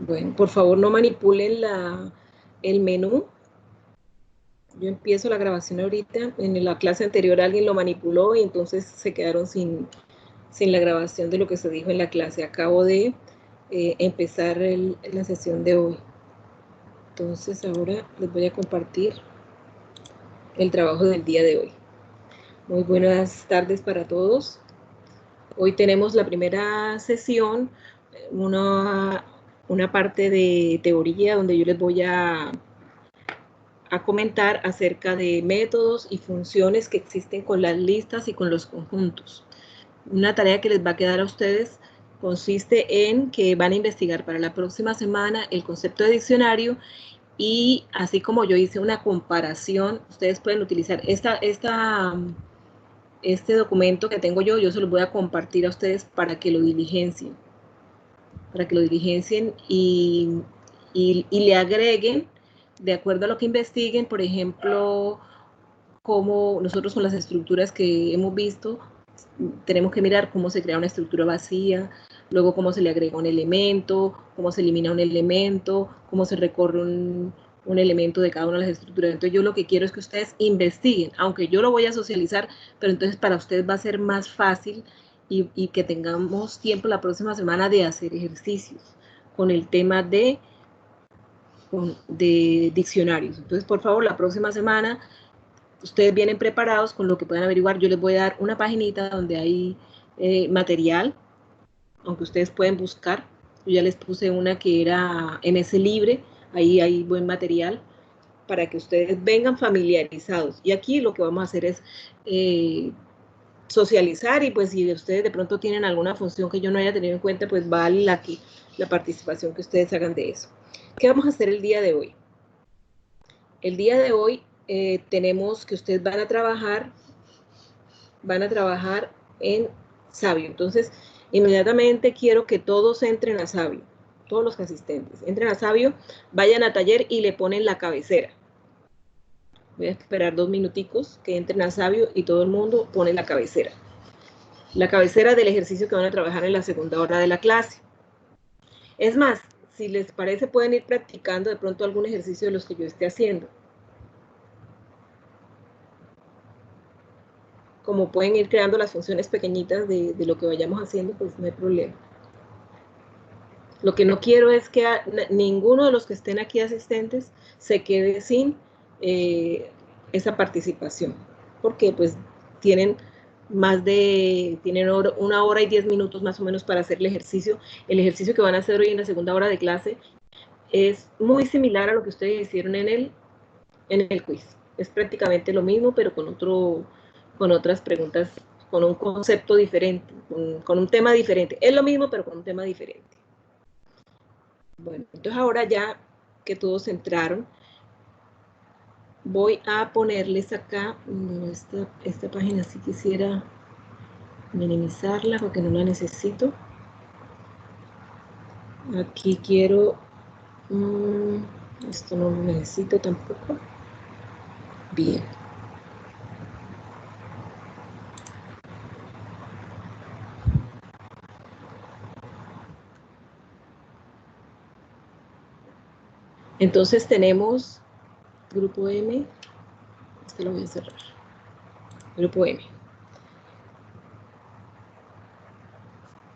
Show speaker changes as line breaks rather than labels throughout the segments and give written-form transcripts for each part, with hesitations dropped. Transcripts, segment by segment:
Bueno, por favor no manipulen el menú. Yo empiezo la grabación ahorita. En la clase anterior alguien lo manipuló y entonces se quedaron sin la grabación de lo que se dijo en la clase. Acabo de empezar la sesión de hoy. Entonces ahora les voy a compartir el trabajo del día de hoy. Muy buenas tardes para todos. Hoy tenemos la primera sesión, una parte de teoría donde yo les voy a comentar acerca de métodos y funciones que existen con las listas y con los conjuntos. Una tarea que les va a quedar a ustedes consiste en que van a investigar para la próxima semana el concepto de diccionario y así como yo hice una comparación, ustedes pueden utilizar este documento que tengo yo se los voy a compartir a ustedes para que lo diligencien. Y le agreguen, de acuerdo a lo que investiguen, por ejemplo, cómo nosotros con las estructuras que hemos visto, tenemos que mirar cómo se crea una estructura vacía, luego cómo se le agrega un elemento, cómo se elimina un elemento, cómo se recorre un elemento de cada una de las estructuras. Entonces yo lo que quiero es que ustedes investiguen, aunque yo lo voy a socializar, pero entonces para ustedes va a ser más fácil y que tengamos tiempo la próxima semana de hacer ejercicios con el tema de diccionarios. Entonces, por favor, la próxima semana ustedes vienen preparados con lo que puedan averiguar. Yo les voy a dar una paginita donde hay material, aunque ustedes pueden buscar. Yo ya les puse una que era MS Libre, ahí hay buen material para que ustedes vengan familiarizados. Y aquí lo que vamos a hacer es socializar y pues si ustedes de pronto tienen alguna función que yo no haya tenido en cuenta, pues vale la participación que ustedes hagan de eso. ¿Qué vamos a hacer el día de hoy? El día de hoy tenemos que ustedes van a trabajar en Sabio. Entonces, inmediatamente quiero que todos entren a Sabio, todos los asistentes. Entren a Sabio, vayan a taller y le ponen la cabecera. Voy a esperar 2 minuticos que entren a Sabio y todo el mundo pone la cabecera. La cabecera del ejercicio que van a trabajar en la segunda hora de la clase. Es más, si les parece, pueden ir practicando de pronto algún ejercicio de los que yo esté haciendo. Como pueden ir creando las funciones pequeñitas de lo que vayamos haciendo, pues no hay problema. Lo que no quiero es que ninguno de los que estén aquí asistentes se quede sin esa participación, porque pues tienen una hora y 10 minutos más o menos para hacer el ejercicio. El ejercicio que van a hacer hoy en la segunda hora de clase es muy similar a lo que ustedes hicieron en el quiz. Es prácticamente lo mismo, pero con otras preguntas, con un concepto diferente, con un tema diferente. Es lo mismo, pero con un tema diferente. Bueno, entonces ahora ya que todos entraron, voy a ponerles acá, esta página sí quisiera minimizarla porque no la necesito. Aquí quiero, esto no lo necesito tampoco. Bien. Entonces tenemos grupo M, este lo voy a cerrar, grupo M.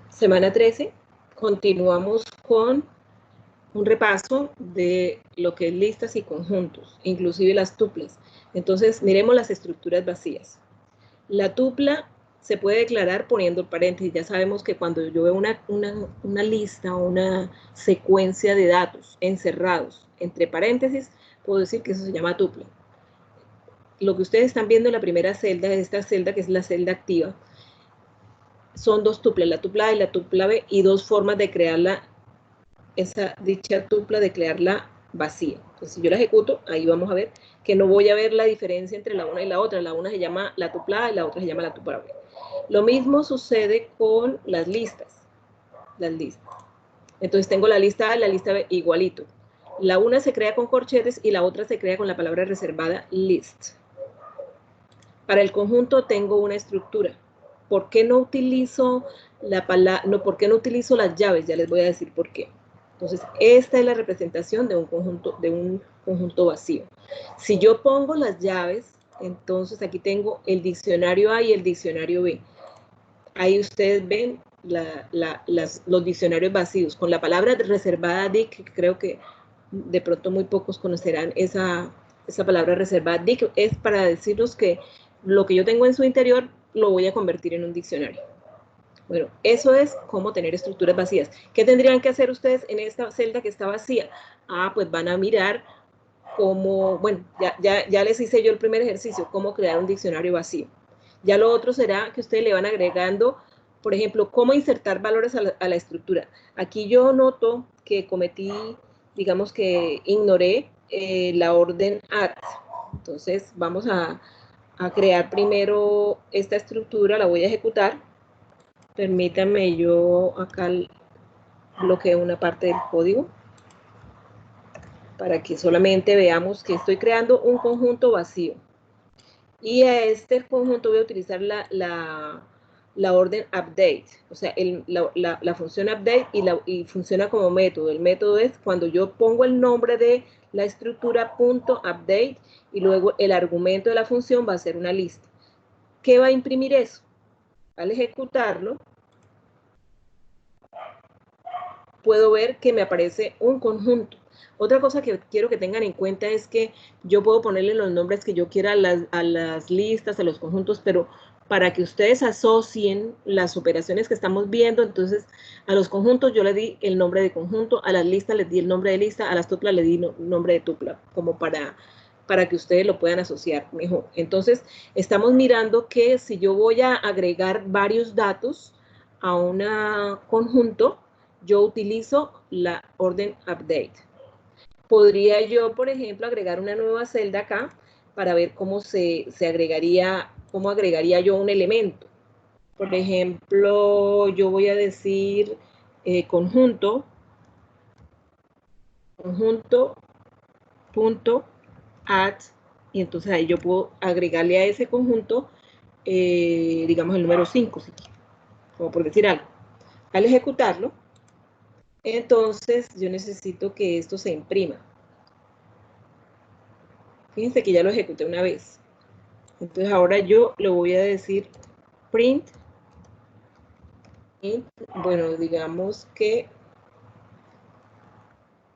Semana 13, continuamos con un repaso de lo que es listas y conjuntos, inclusive las tuplas. Entonces, miremos las estructuras vacías. La tupla se puede declarar poniendo paréntesis. Ya sabemos que cuando yo veo una lista o una secuencia de datos encerrados entre paréntesis, puedo decir que eso se llama tupla. Lo que ustedes están viendo en la primera celda, esta celda que es la celda activa, son dos tuplas, la tupla A y la tupla B, y dos formas de crearla, dicha tupla de crearla vacía. Entonces, si yo la ejecuto, ahí vamos a ver que no voy a ver la diferencia entre la una y la otra. La una se llama la tupla A y la otra se llama la tupla B. Lo mismo sucede con las listas. Entonces tengo la lista A y la lista B igualito. La una se crea con corchetes y la otra se crea con la palabra reservada list. Para el conjunto tengo una estructura. ¿Por qué no utilizo ¿por qué no utilizo las llaves? Ya les voy a decir por qué. Entonces, esta es la representación de un conjunto vacío. Si yo pongo las llaves, entonces aquí tengo el diccionario A y el diccionario B. Ahí ustedes ven los diccionarios vacíos. Con la palabra reservada DIC, creo que de pronto muy pocos conocerán esa palabra reservada. DIC es para decirnos que lo que yo tengo en su interior lo voy a convertir en un diccionario. Bueno, eso es cómo tener estructuras vacías. ¿Qué tendrían que hacer ustedes en esta celda que está vacía? Pues van a mirar cómo, bueno, ya les hice yo el primer ejercicio, cómo crear un diccionario vacío. Ya lo otro será que ustedes le van agregando, por ejemplo, cómo insertar valores a la estructura. Aquí yo noto que cometí, digamos que ignoré la orden add. Entonces vamos a crear primero esta estructura, la voy a ejecutar. Permítanme, yo acá bloqueo una parte del código para que solamente veamos que estoy creando un conjunto vacío. Y a este conjunto voy a utilizar la orden update, o sea, la función update y funciona como método. El método es cuando yo pongo el nombre de la estructura .update y luego el argumento de la función va a ser una lista. ¿Qué va a imprimir eso? Al ejecutarlo, puedo ver que me aparece un conjunto. Otra cosa que quiero que tengan en cuenta es que yo puedo ponerle los nombres que yo quiera a las listas, a los conjuntos, pero para que ustedes asocien las operaciones que estamos viendo, entonces a los conjuntos yo le di el nombre de conjunto, a las listas les di el nombre de lista, a las tuplas le di nombre de tupla, como para que ustedes lo puedan asociar mejor. Entonces, estamos mirando que si yo voy a agregar varios datos a un conjunto, yo utilizo la orden update. Podría yo, por ejemplo, agregar una nueva celda acá para ver cómo cómo agregaría yo un elemento. Por ejemplo, yo voy a decir conjunto punto add, y entonces ahí yo puedo agregarle a ese conjunto, digamos el número 5, como por decir algo. Al ejecutarlo, entonces yo necesito que esto se imprima. Fíjense que ya lo ejecuté una vez. Entonces ahora yo le voy a decir print, bueno, digamos que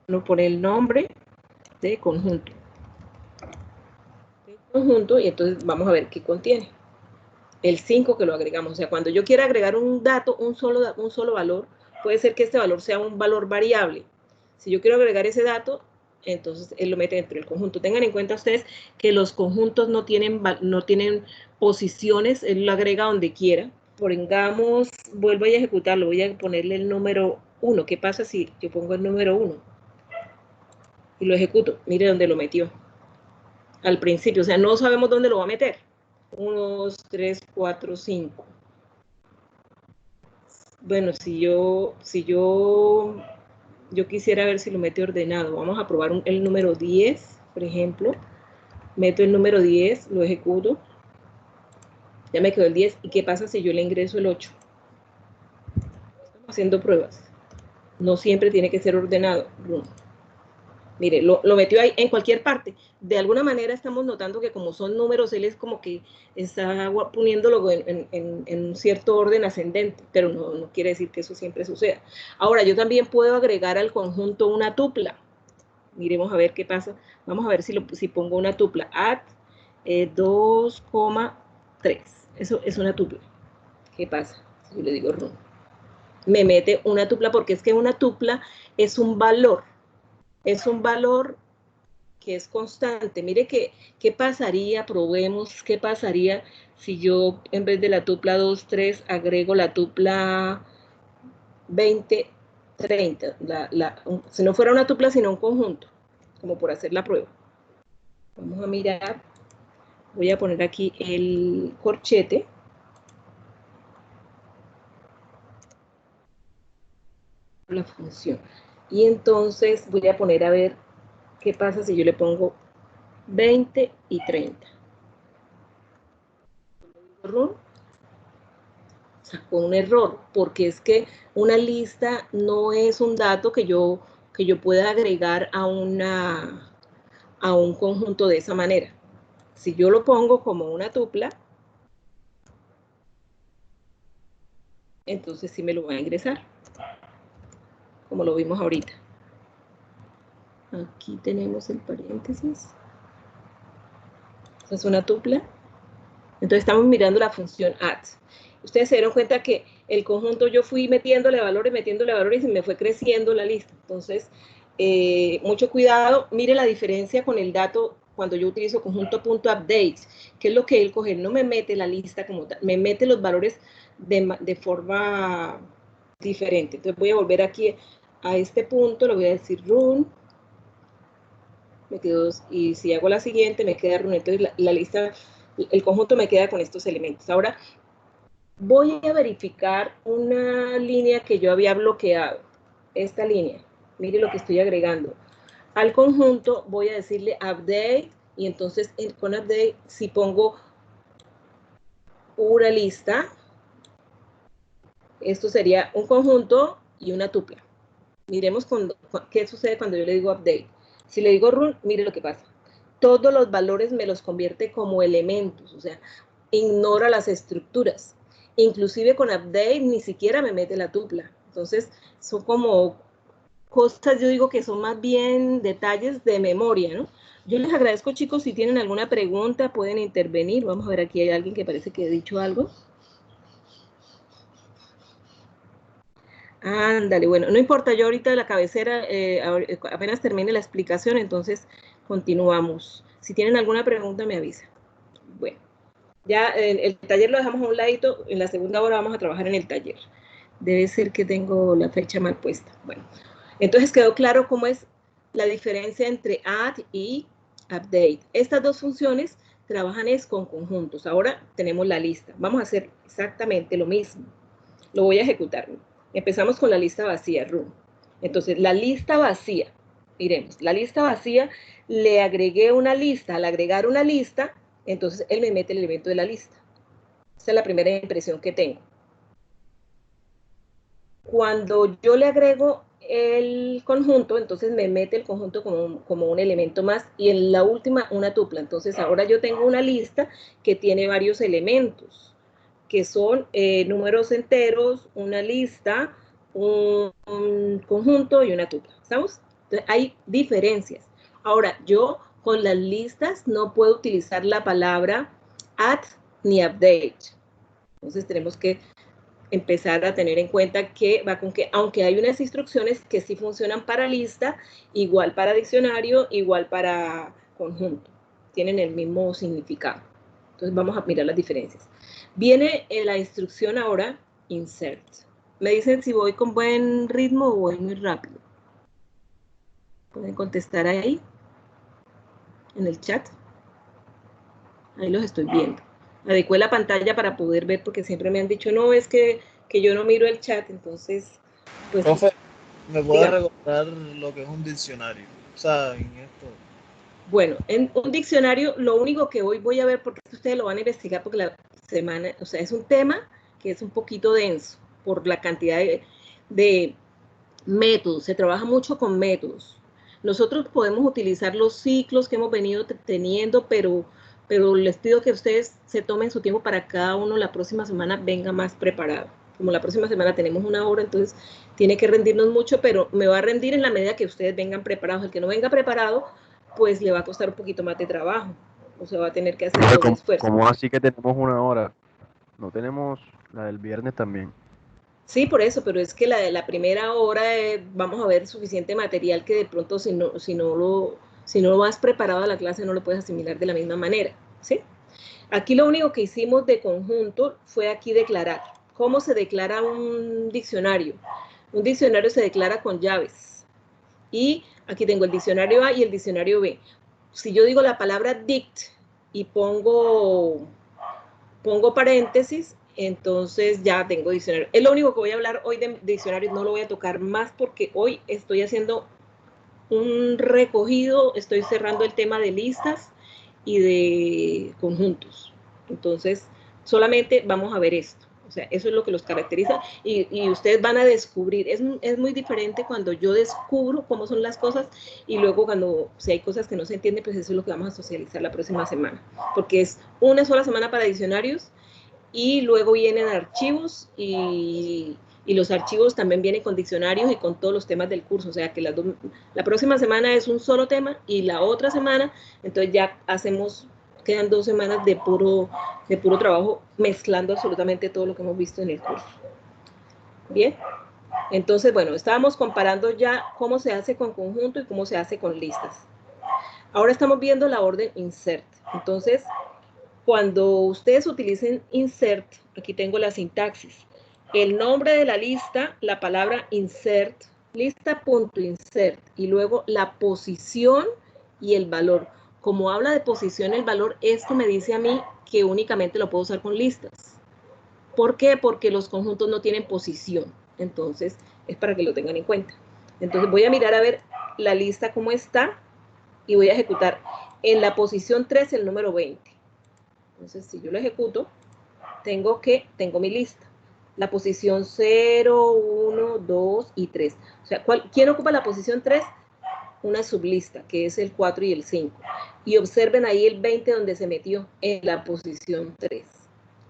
no pone el nombre de conjunto. Y entonces vamos a ver qué contiene. El 5 que lo agregamos. O sea, cuando yo quiera agregar un dato, un solo valor, puede ser que este valor sea un valor variable. Si yo quiero agregar ese dato, entonces él lo mete dentro del conjunto. Tengan en cuenta ustedes que los conjuntos no tienen posiciones, él lo agrega donde quiera. Pongamos, vuelvo a ejecutarlo, voy a ponerle el número 1. ¿Qué pasa si yo pongo el número 1? Y lo ejecuto. Mire dónde lo metió. Al principio, o sea, no sabemos dónde lo va a meter. 1, 2, 3, 4, 5. Bueno, si yo quisiera ver si lo mete ordenado. Vamos a probar el número 10, por ejemplo. Meto el número 10, lo ejecuto. Ya me quedó el 10. ¿Y qué pasa si yo le ingreso el 8? Estamos haciendo pruebas. No siempre tiene que ser ordenado. Mire, lo metió ahí en cualquier parte. De alguna manera estamos notando que como son números, él es como que está poniéndolo en un cierto orden ascendente, pero no quiere decir que eso siempre suceda. Ahora, yo también puedo agregar al conjunto una tupla. Miremos a ver qué pasa. Vamos a ver si pongo una tupla. Add 2,3. Eso es una tupla. ¿Qué pasa? Si yo le digo run. Me mete una tupla porque es que una tupla es un valor. Es un valor que es constante. Mire qué pasaría, probemos qué pasaría si yo en vez de la tupla 2, 3 agrego la tupla 20, 30. Si no fuera una tupla, sino un conjunto, como por hacer la prueba. Vamos a mirar. Voy a poner aquí el corchete. La función. Y entonces voy a poner a ver qué pasa si yo le pongo 20 y 30. sea, con un error, porque es que una lista no es un dato que yo pueda agregar a un conjunto de esa manera. Si yo lo pongo como una tupla, entonces sí me lo va a ingresar, como lo vimos ahorita. Aquí tenemos el paréntesis. Esa es una tupla. Entonces estamos mirando la función add. Ustedes se dieron cuenta que el conjunto yo fui metiéndole valores y me fue creciendo la lista. Entonces, mucho cuidado. Mire la diferencia con el dato cuando yo utilizo conjunto.update, que es lo que él coge. No me mete la lista como tal, me mete los valores de forma diferente. Entonces voy a volver aquí a este punto, le voy a decir run. Me quedo, y si hago la siguiente, me queda run. Entonces la lista, el conjunto me queda con estos elementos. Ahora voy a verificar una línea que yo había bloqueado. Esta línea. Mire lo que estoy agregando. Al conjunto voy a decirle update, y entonces con update, si pongo una lista, esto sería un conjunto y una tupla. Miremos qué sucede cuando yo le digo update. Si le digo run, mire lo que pasa. Todos los valores me los convierte como elementos, o sea, ignora las estructuras. Inclusive con update ni siquiera me mete la tupla. Entonces, son como cosas, yo digo que son más bien detalles de memoria, ¿no? Yo les agradezco, chicos, si tienen alguna pregunta, pueden intervenir. Vamos a ver, aquí hay alguien que parece que ha dicho algo. Ándale, bueno, no importa, yo ahorita la cabecera, apenas termine la explicación, entonces continuamos. Si tienen alguna pregunta, me avisa. Bueno, ya el taller lo dejamos a un ladito, en la segunda hora vamos a trabajar en el taller. Debe ser que tengo la fecha mal puesta. Bueno, entonces quedó claro cómo es la diferencia entre add y update. Estas dos funciones trabajan con conjuntos. Ahora tenemos la lista. Vamos a hacer exactamente lo mismo. Lo voy a ejecutar. Empezamos con la lista vacía, run. Entonces, la lista vacía, miremos, la lista vacía, le agregué una lista. Al agregar una lista, entonces él me mete el elemento de la lista. Esa es la primera impresión que tengo. Cuando yo le agrego el conjunto, entonces me mete el conjunto como un elemento más, y en la última una tupla. Entonces ahora yo tengo una lista que tiene varios elementos, que son números enteros, una lista, un conjunto y una tupla. ¿Estamos? Entonces hay diferencias. Ahora, yo con las listas no puedo utilizar la palabra add ni update. Entonces tenemos que empezar a tener en cuenta que va con que, aunque hay unas instrucciones que sí funcionan para lista, igual para diccionario, igual para conjunto, tienen el mismo significado. Entonces vamos a mirar las diferencias. Viene en la instrucción ahora, insert. Me dicen si voy con buen ritmo o voy muy rápido. Pueden contestar ahí, en el chat. Ahí los estoy viendo. Adecué la pantalla para poder ver, porque siempre me han dicho, no, es que yo no miro el chat, entonces, pues...
Profe, ¿me puede recordar lo que es un diccionario? O sea, en esto...
Bueno, en un diccionario, lo único que hoy voy a ver, porque ustedes lo van a investigar, porque la semana, o sea, es un tema que es un poquito denso, por la cantidad de métodos, se trabaja mucho con métodos. Nosotros podemos utilizar los ciclos que hemos venido teniendo, pero les pido que ustedes se tomen su tiempo para cada uno la próxima semana venga más preparado. Como la próxima semana tenemos una hora, entonces tiene que rendirnos mucho, pero me va a rendir en la medida que ustedes vengan preparados. El que no venga preparado, pues le va a costar un poquito más de trabajo, o sea, va a tener que hacer doble esfuerzo.
¿Cómo así que tenemos una hora? ¿No tenemos la del viernes también?
Sí, por eso, pero es que la primera hora vamos a ver suficiente material que de pronto si no lo vas preparado a la clase no lo puedes asimilar de la misma manera, ¿sí? Aquí lo único que hicimos de conjunto fue aquí declarar. ¿Cómo se declara un diccionario? Un diccionario se declara con llaves. Y aquí tengo el diccionario A y el diccionario B. Si yo digo la palabra dict y pongo paréntesis, entonces ya tengo diccionario. Es lo único que voy a hablar hoy de diccionarios, no lo voy a tocar más porque hoy estoy haciendo un recogido, estoy cerrando el tema de listas y de conjuntos. Entonces, solamente vamos a ver esto. O sea, eso es lo que los caracteriza y ustedes van a descubrir. Es muy diferente cuando yo descubro cómo son las cosas y luego cuando, si hay cosas que no se entienden, pues eso es lo que vamos a socializar la próxima semana. Porque es una sola semana para diccionarios y luego vienen archivos y los archivos también vienen con diccionarios y con todos los temas del curso. O sea, que la próxima semana es un solo tema y la otra semana, entonces ya quedan 2 semanas de puro trabajo mezclando absolutamente todo lo que hemos visto en el curso. Bien, entonces, bueno, estábamos comparando ya cómo se hace con conjunto y cómo se hace con listas. Ahora estamos viendo la orden insert. Entonces, cuando ustedes utilicen insert, aquí tengo la sintaxis. El nombre de la lista, la palabra insert, lista.insert, y luego la posición y el valor. Como habla de posición y el valor, esto me dice a mí que únicamente lo puedo usar con listas. ¿Por qué? Porque los conjuntos no tienen posición. Entonces, es para que lo tengan en cuenta. Entonces, voy a mirar a ver la lista cómo está y voy a ejecutar en la posición 3 el número 20. Entonces, si yo lo ejecuto, tengo mi lista. La posición 0, 1, 2 y 3. O sea, ¿quién ocupa la posición 3? Una sublista, que es el 4 y el 5. Y observen ahí el 20 donde se metió en la posición 3.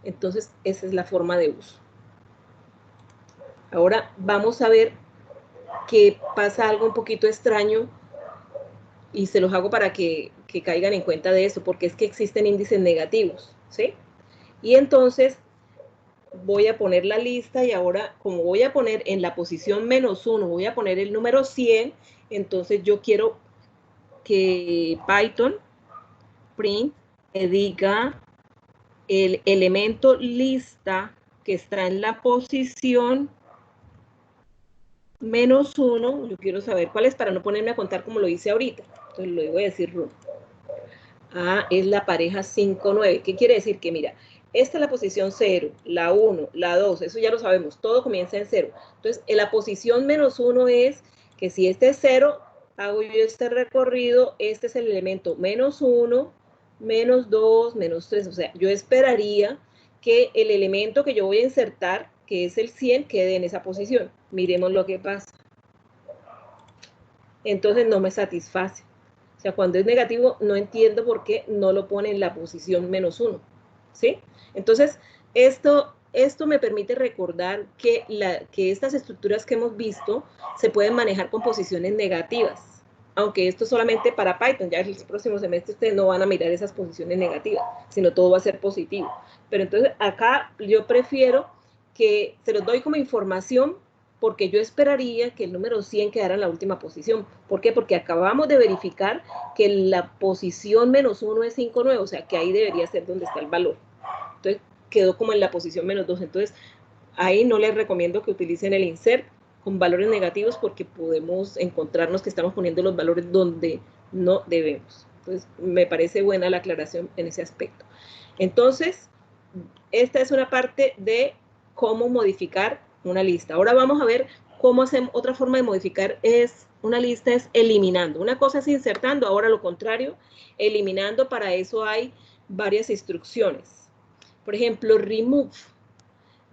Entonces, esa es la forma de uso. Ahora vamos a ver que pasa algo un poquito extraño y se los hago para que caigan en cuenta de eso, porque es que existen índices negativos, ¿sí? Y entonces voy a poner la lista y ahora, como voy a poner en la posición -1, voy a poner el número 100, entonces yo quiero que Python print me diga el elemento lista que está en la posición -1, yo quiero saber cuál es para no ponerme a contar como lo hice ahorita. Entonces lo voy a decir run. Es la pareja 5, 9. ¿Qué quiere decir? Que mira, esta es la posición 0, la 1, la 2, eso ya lo sabemos, todo comienza en 0. Entonces, en la posición -1 es que si este es 0, hago yo este recorrido, este es el elemento -1, -2, -3. O sea, yo esperaría que el elemento que yo voy a insertar, que es el 100, quede en esa posición. Miremos lo que pasa. Entonces, no me satisface. O sea, cuando es negativo, no entiendo por qué no lo pone en la posición -1, ¿sí? Entonces, esto me permite recordar que estas estructuras que hemos visto se pueden manejar con posiciones negativas, aunque esto es solamente para Python. Ya el próximo semestre ustedes no van a mirar esas posiciones negativas, sino todo va a ser positivo. Pero entonces, acá yo prefiero que se los doy como información porque yo esperaría que el número 100 quedara en la última posición. ¿Por qué? Porque acabamos de verificar que la posición -1 es 5, 9, o sea que ahí debería ser donde está el valor. Entonces quedó como en la posición -2. Entonces ahí no les recomiendo que utilicen el insert con valores negativos porque podemos encontrarnos que estamos poniendo los valores donde no debemos. Entonces me parece buena la aclaración en ese aspecto. Entonces, esta es una parte de cómo modificar una lista. Ahora vamos a ver cómo hacemos. Otra forma de modificar una lista es eliminando. Una cosa es insertando, ahora lo contrario, eliminando. Para eso hay varias instrucciones. Por ejemplo, remove.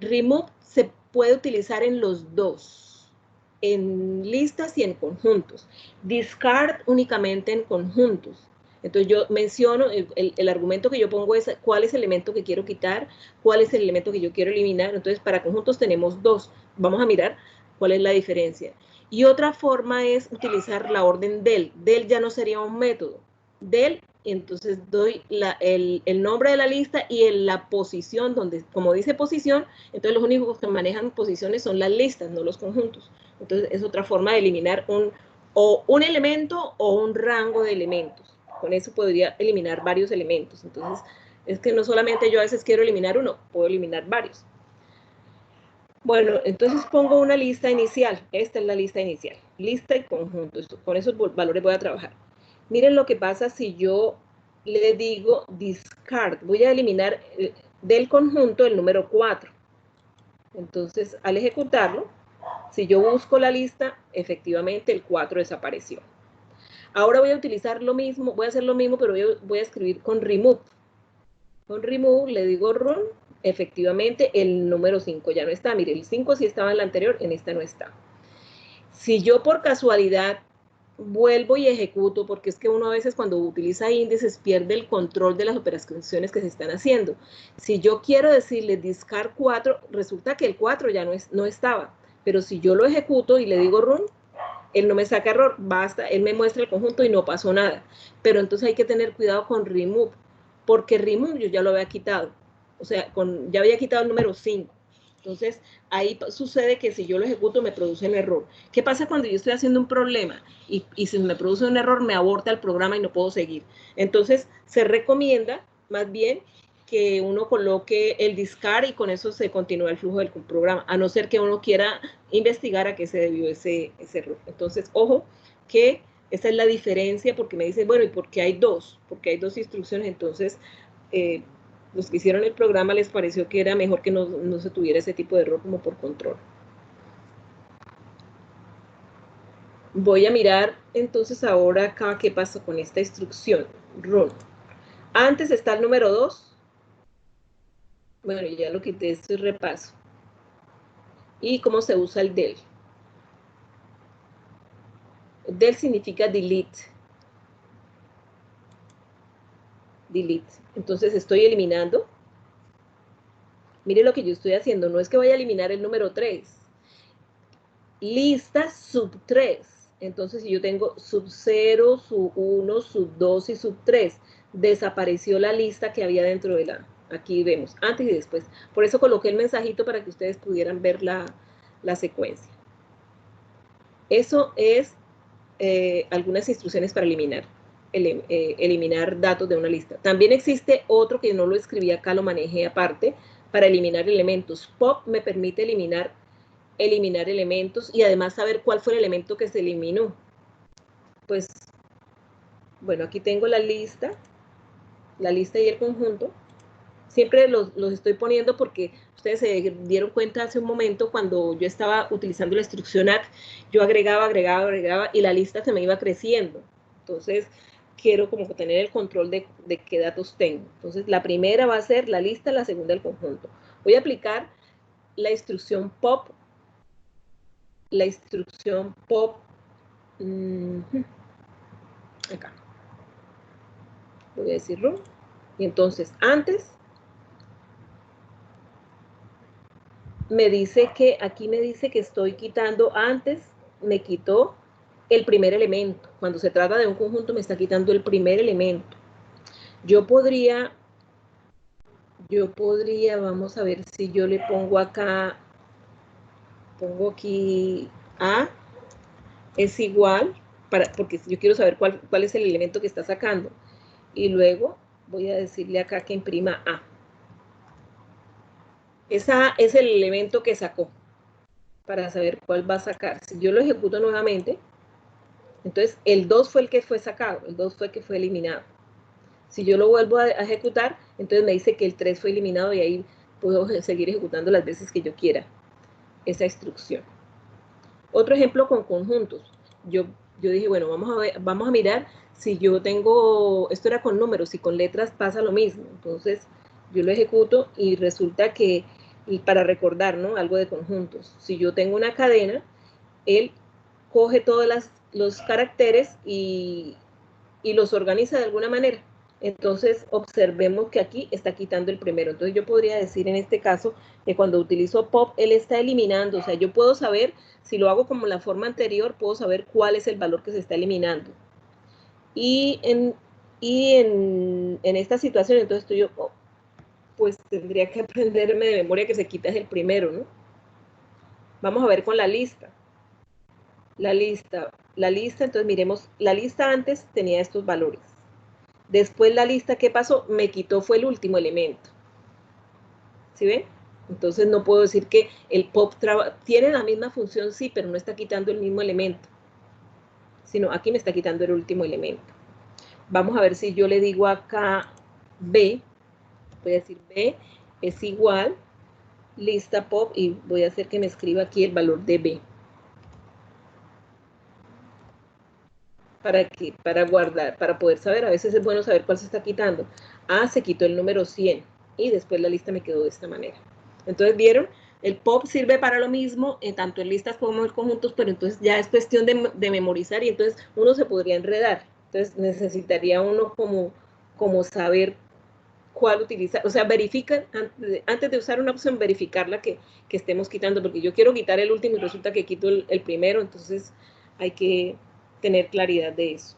Remove se puede utilizar en los dos, en listas y en conjuntos. Discard únicamente en conjuntos. Entonces yo menciono, el argumento que yo pongo es cuál es el elemento que quiero quitar, cuál es el elemento que yo quiero eliminar. Entonces para conjuntos tenemos dos. Vamos a mirar cuál es la diferencia. Y otra forma es utilizar la orden del. Del ya no sería un método. Del, entonces doy el nombre de la lista y en la posición, donde, como dice posición, entonces los únicos que manejan posiciones son las listas, no los conjuntos. Entonces es otra forma de eliminar un elemento o un rango de elementos. Con eso podría eliminar varios elementos. Entonces, es que no solamente yo a veces quiero eliminar uno, puedo eliminar varios. Bueno, entonces pongo una lista inicial. Esta es la lista inicial. Lista y conjunto. Con esos valores voy a trabajar. Miren lo que pasa si yo le digo discard. Voy a eliminar del conjunto el número 4. Entonces, al ejecutarlo, si yo busco la lista, efectivamente el 4 desapareció. Ahora voy a utilizar lo mismo, voy a hacer lo mismo, pero voy a escribir con remove. Con remove le digo run, efectivamente el número 5 ya no está. Mire, el 5 sí estaba en la anterior, en esta no está. Si yo por casualidad vuelvo y ejecuto, porque es que uno a veces cuando utiliza índices pierde el control de las operaciones que se están haciendo. Si yo quiero decirle discard 4, resulta que el 4 ya no estaba, pero si yo lo ejecuto y le digo run, él no me saca error, basta, él me muestra el conjunto y no pasó nada. Pero entonces hay que tener cuidado con remove, porque remove yo ya lo había quitado, o sea, ya había quitado el número 5. Entonces, ahí sucede que si yo lo ejecuto me produce un error. ¿Qué pasa cuando yo estoy haciendo un problema y si me produce un error me aborta el programa y no puedo seguir? Entonces, se recomienda más bien que uno coloque el discard y con eso se continúa el flujo del programa, a no ser que uno quiera investigar a qué se debió ese error. Entonces, ojo, que esa es la diferencia, porque me dicen, bueno, ¿y por qué hay dos? Porque hay dos instrucciones, entonces... los que hicieron el programa les pareció que era mejor que no se tuviera ese tipo de error como por control. Voy a mirar entonces ahora acá qué pasa con esta instrucción, run. Antes está el número 2. Bueno, ya lo quité, esto es repaso. Y cómo se usa el del. Del significa delete. Delete. Entonces estoy eliminando. Mire lo que yo estoy haciendo, no es que vaya a eliminar el número 3. Lista sub 3. Entonces, si yo tengo sub 0, sub 1, sub 2 y sub 3, desapareció la lista que había dentro de la... Aquí vemos, antes y después. Por eso coloqué el mensajito para que ustedes pudieran ver la secuencia. Eso es algunas instrucciones para eliminar datos de una lista. También existe otro que no lo escribí acá, lo manejé aparte, para eliminar elementos. Pop me permite eliminar elementos y además saber cuál fue el elemento que se eliminó. Pues, bueno, aquí tengo la lista y el conjunto. Siempre los estoy poniendo porque ustedes se dieron cuenta hace un momento cuando yo estaba utilizando la instrucción add, yo agregaba y la lista se me iba creciendo. Entonces, quiero como tener el control de qué datos tengo. Entonces, la primera va a ser la lista, la segunda el conjunto. Voy a aplicar la instrucción pop. Acá. Voy a decir run. Y entonces, antes me dice que, aquí me dice que estoy quitando, antes me quitó el primer elemento. Cuando se trata de un conjunto me está quitando el primer elemento. Yo podría, vamos a ver si yo le pongo acá, pongo aquí A es igual, porque yo quiero saber cuál es el elemento que está sacando. Y luego voy a decirle acá que imprima A. Esa es el elemento que sacó para saber cuál va a sacar. Si yo lo ejecuto nuevamente, entonces el 2 fue el que fue sacado, el 2 fue el que fue eliminado. Si yo lo vuelvo a ejecutar, entonces me dice que el 3 fue eliminado y ahí puedo seguir ejecutando las veces que yo quiera esa instrucción. Otro ejemplo con conjuntos. Yo dije, bueno, vamos a mirar si yo tengo, esto era con números, y con letras pasa lo mismo. Entonces yo lo ejecuto y resulta que, y para recordar, ¿no? Algo de conjuntos. Si yo tengo una cadena, él coge todos los caracteres y los organiza de alguna manera. Entonces, observemos que aquí está quitando el primero. Entonces, yo podría decir en este caso que cuando utilizo pop, él está eliminando. O sea, yo puedo saber, si lo hago como la forma anterior, puedo saber cuál es el valor que se está eliminando. Y en esta situación, entonces yo, pues tendría que aprenderme de memoria que se quita es el primero, ¿no? Vamos a ver con la lista. La lista, entonces miremos, la lista antes tenía estos valores. Después la lista, ¿qué pasó? Me quitó, fue el último elemento. ¿Sí ven? Entonces no puedo decir que el pop tiene la misma función, sí, pero no está quitando el mismo elemento. Sino aquí me está quitando el último elemento. Vamos a ver si yo le digo acá B. Voy a decir B es igual lista pop y voy a hacer que me escriba aquí el valor de B. Para guardar, para poder saber, a veces es bueno saber cuál se está quitando. Ah, se quitó el número 100. y después la lista me quedó de esta manera. Entonces, ¿vieron? El pop sirve para lo mismo, tanto en listas como en conjuntos, pero entonces ya es cuestión de memorizar y entonces uno se podría enredar. Entonces necesitaría uno como saber cuál utilizar, o sea, verificar, antes de usar una opción, verificarla que estemos quitando, porque yo quiero quitar el último y resulta que quito el primero, entonces hay que tener claridad de eso.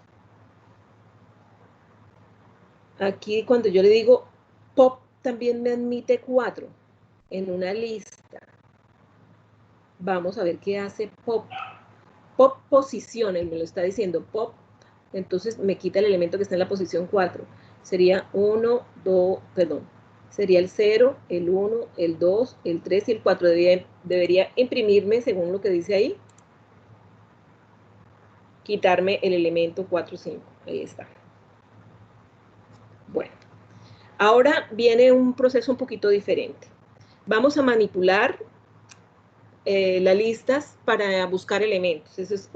Aquí cuando yo le digo pop también me admite 4 en una lista. Vamos a ver qué hace pop. Pop posición, él me lo está diciendo, pop, entonces me quita el elemento que está en la posición 4. Sería 1, 2, perdón, sería el 0, el 1, el 2, el 3 y el 4. Debería imprimirme, según lo que dice ahí, quitarme el elemento 4, 5. Ahí está. Bueno, ahora viene un proceso un poquito diferente. Vamos a manipular las listas para buscar elementos. Esa es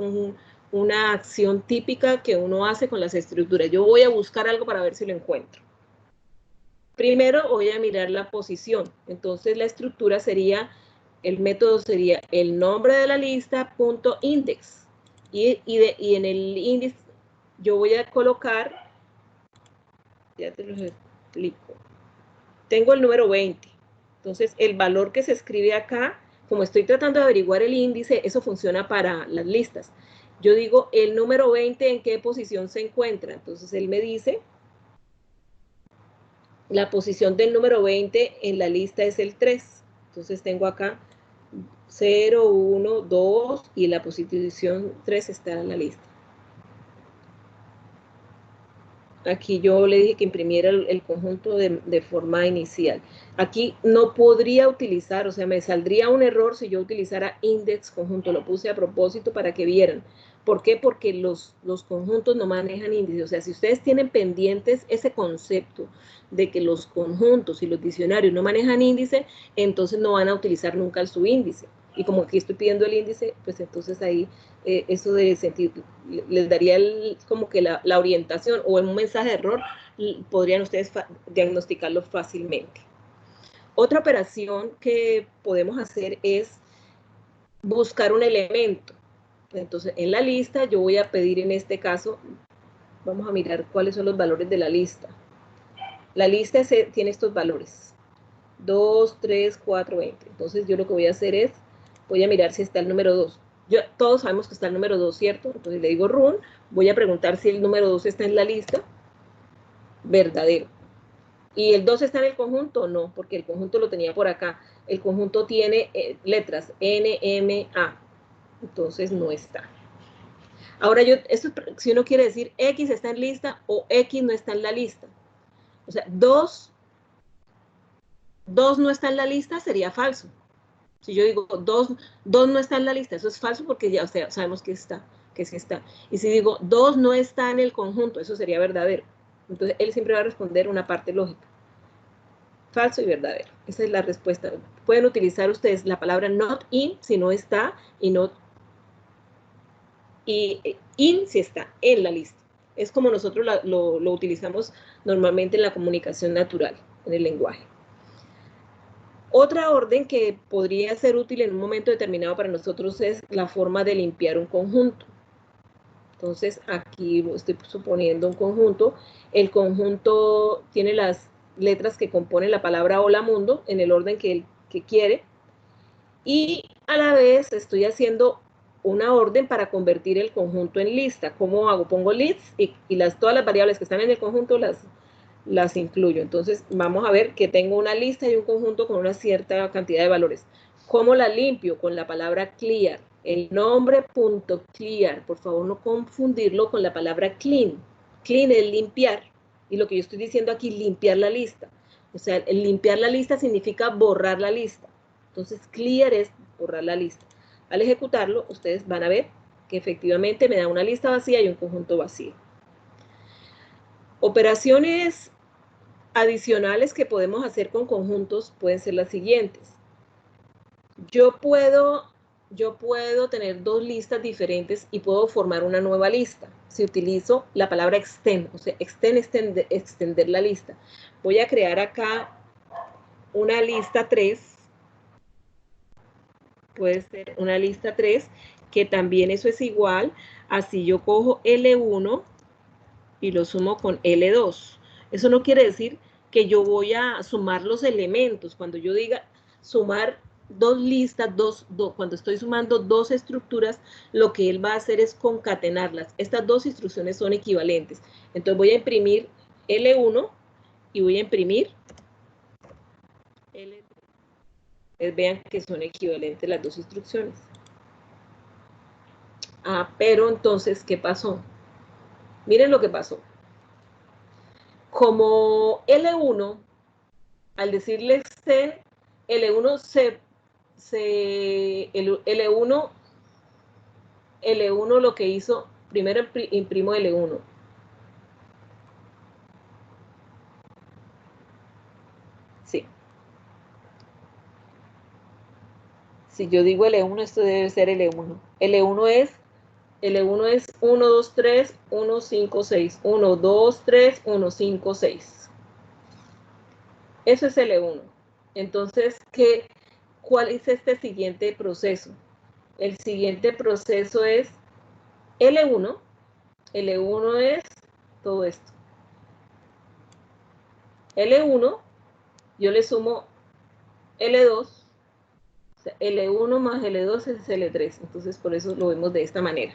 una acción típica que uno hace con las estructuras. Yo voy a buscar algo para ver si lo encuentro. Primero voy a mirar la posición. Entonces la estructura sería, el método sería el nombre de la lista, punto index. Y en el índice yo voy a colocar, ya te lo explico. Tengo el número 20. Entonces el valor que se escribe acá, como estoy tratando de averiguar el índice, eso funciona para las listas. Yo digo el número 20 en qué posición se encuentra. Entonces él me dice, la posición del número 20 en la lista es el 3. Entonces tengo acá 0, 1, 2 y la posición 3 está en la lista. Aquí yo le dije que imprimiera el conjunto de forma inicial. Aquí no podría utilizar, o sea, me saldría un error si yo utilizara index conjunto. Lo puse a propósito para que vieran. ¿Por qué? Porque los conjuntos no manejan índice. O sea, si ustedes tienen pendientes ese concepto de que los conjuntos y los diccionarios no manejan índice, entonces no van a utilizar nunca el subíndice. Y como aquí estoy pidiendo el índice, pues entonces ahí eso de sentir, les daría como que la orientación o un mensaje de error, podrían ustedes diagnosticarlo fácilmente. Otra operación que podemos hacer es buscar un elemento. Entonces, en la lista yo voy a pedir en este caso, vamos a mirar cuáles son los valores de la lista. La lista tiene estos valores, 2, 3, 4, 20. Entonces yo lo que voy a hacer es, voy a mirar si está el número 2. Todos sabemos que está el número 2, ¿cierto? Entonces le digo run, voy a preguntar si el número 2 está en la lista. Verdadero. ¿Y el 2 está en el conjunto? No, porque el conjunto lo tenía por acá. El conjunto tiene letras N, M, A. Entonces no está. Ahora esto si uno quiere decir X está en lista o X no está en la lista. O sea, 2 no está en la lista sería falso. Si yo digo 2 no está en la lista, eso es falso porque ya sabemos que sí está. Y si digo 2 no está en el conjunto, eso sería verdadero. Entonces, él siempre va a responder una parte lógica. Falso y verdadero. Esa es la respuesta. Pueden utilizar ustedes la palabra not in si no está y not y in si está en la lista. Es como nosotros lo utilizamos normalmente en la comunicación natural, en el lenguaje. Otra orden que podría ser útil en un momento determinado para nosotros es la forma de limpiar un conjunto. Entonces, aquí estoy suponiendo un conjunto. El conjunto tiene las letras que componen la palabra hola mundo en el orden que quiere. Y a la vez estoy haciendo una orden para convertir el conjunto en lista. ¿Cómo hago? Pongo lists y todas las variables que están en el conjunto las incluyo. Entonces, vamos a ver que tengo una lista y un conjunto con una cierta cantidad de valores. ¿Cómo la limpio? Con la palabra clear. El nombre .clear, por favor no confundirlo con la palabra clean. Clean es limpiar. Y lo que yo estoy diciendo aquí, limpiar la lista. O sea, el limpiar la lista significa borrar la lista. Entonces, clear es borrar la lista. Al ejecutarlo, ustedes van a ver que efectivamente me da una lista vacía y un conjunto vacío. Operaciones adicionales que podemos hacer con conjuntos pueden ser las siguientes. Yo puedo tener dos listas diferentes y puedo formar una nueva lista si utilizo la palabra extend, o sea, extender la lista. Voy a crear acá una lista 3, puede ser una lista 3, que también eso es igual a si yo cojo L1 y lo sumo con L2. Eso no quiere decir que yo voy a sumar los elementos. Cuando yo diga sumar dos listas, cuando estoy sumando dos estructuras, lo que él va a hacer es concatenarlas. Estas dos instrucciones son equivalentes. Entonces voy a imprimir L1 y voy a imprimir L2. Vean que son equivalentes las dos instrucciones. Pero entonces, ¿qué pasó? Miren lo que pasó. Como L1, al decirle send, L1 L1 lo que hizo, primero imprimo L1. Sí. Si yo digo L1, esto debe ser L1. L1 es 1, 2, 3, 1, 5, 6. 1, 2, 3, 1, 5, 6. Eso es L1. Entonces, ¿cuál es este siguiente proceso? El siguiente proceso es L1. L1 es todo esto. L1, yo le sumo L2. O sea, L1 más L2 es L3. Entonces, por eso lo vemos de esta manera.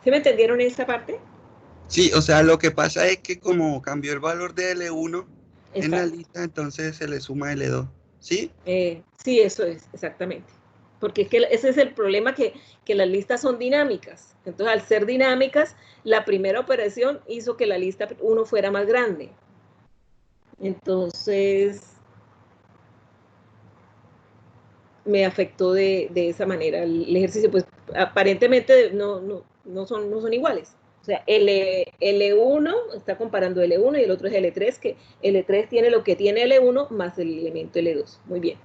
¿Sí me entendieron esta parte?
Sí, o sea, lo que pasa es que como cambió el valor de L1 en la
Exacto.
lista, entonces se le suma L2, ¿sí?
Sí, eso es, exactamente. Porque es que ese es el problema, que las listas son dinámicas. Entonces, al ser dinámicas, la primera operación hizo que la lista 1 fuera más grande. Entonces, me afectó de esa manera el ejercicio. Pues aparentemente no son iguales. O sea, L1 está comparando L1 y el otro es L3, que L3 tiene lo que tiene L1 más el elemento L2. Muy bien.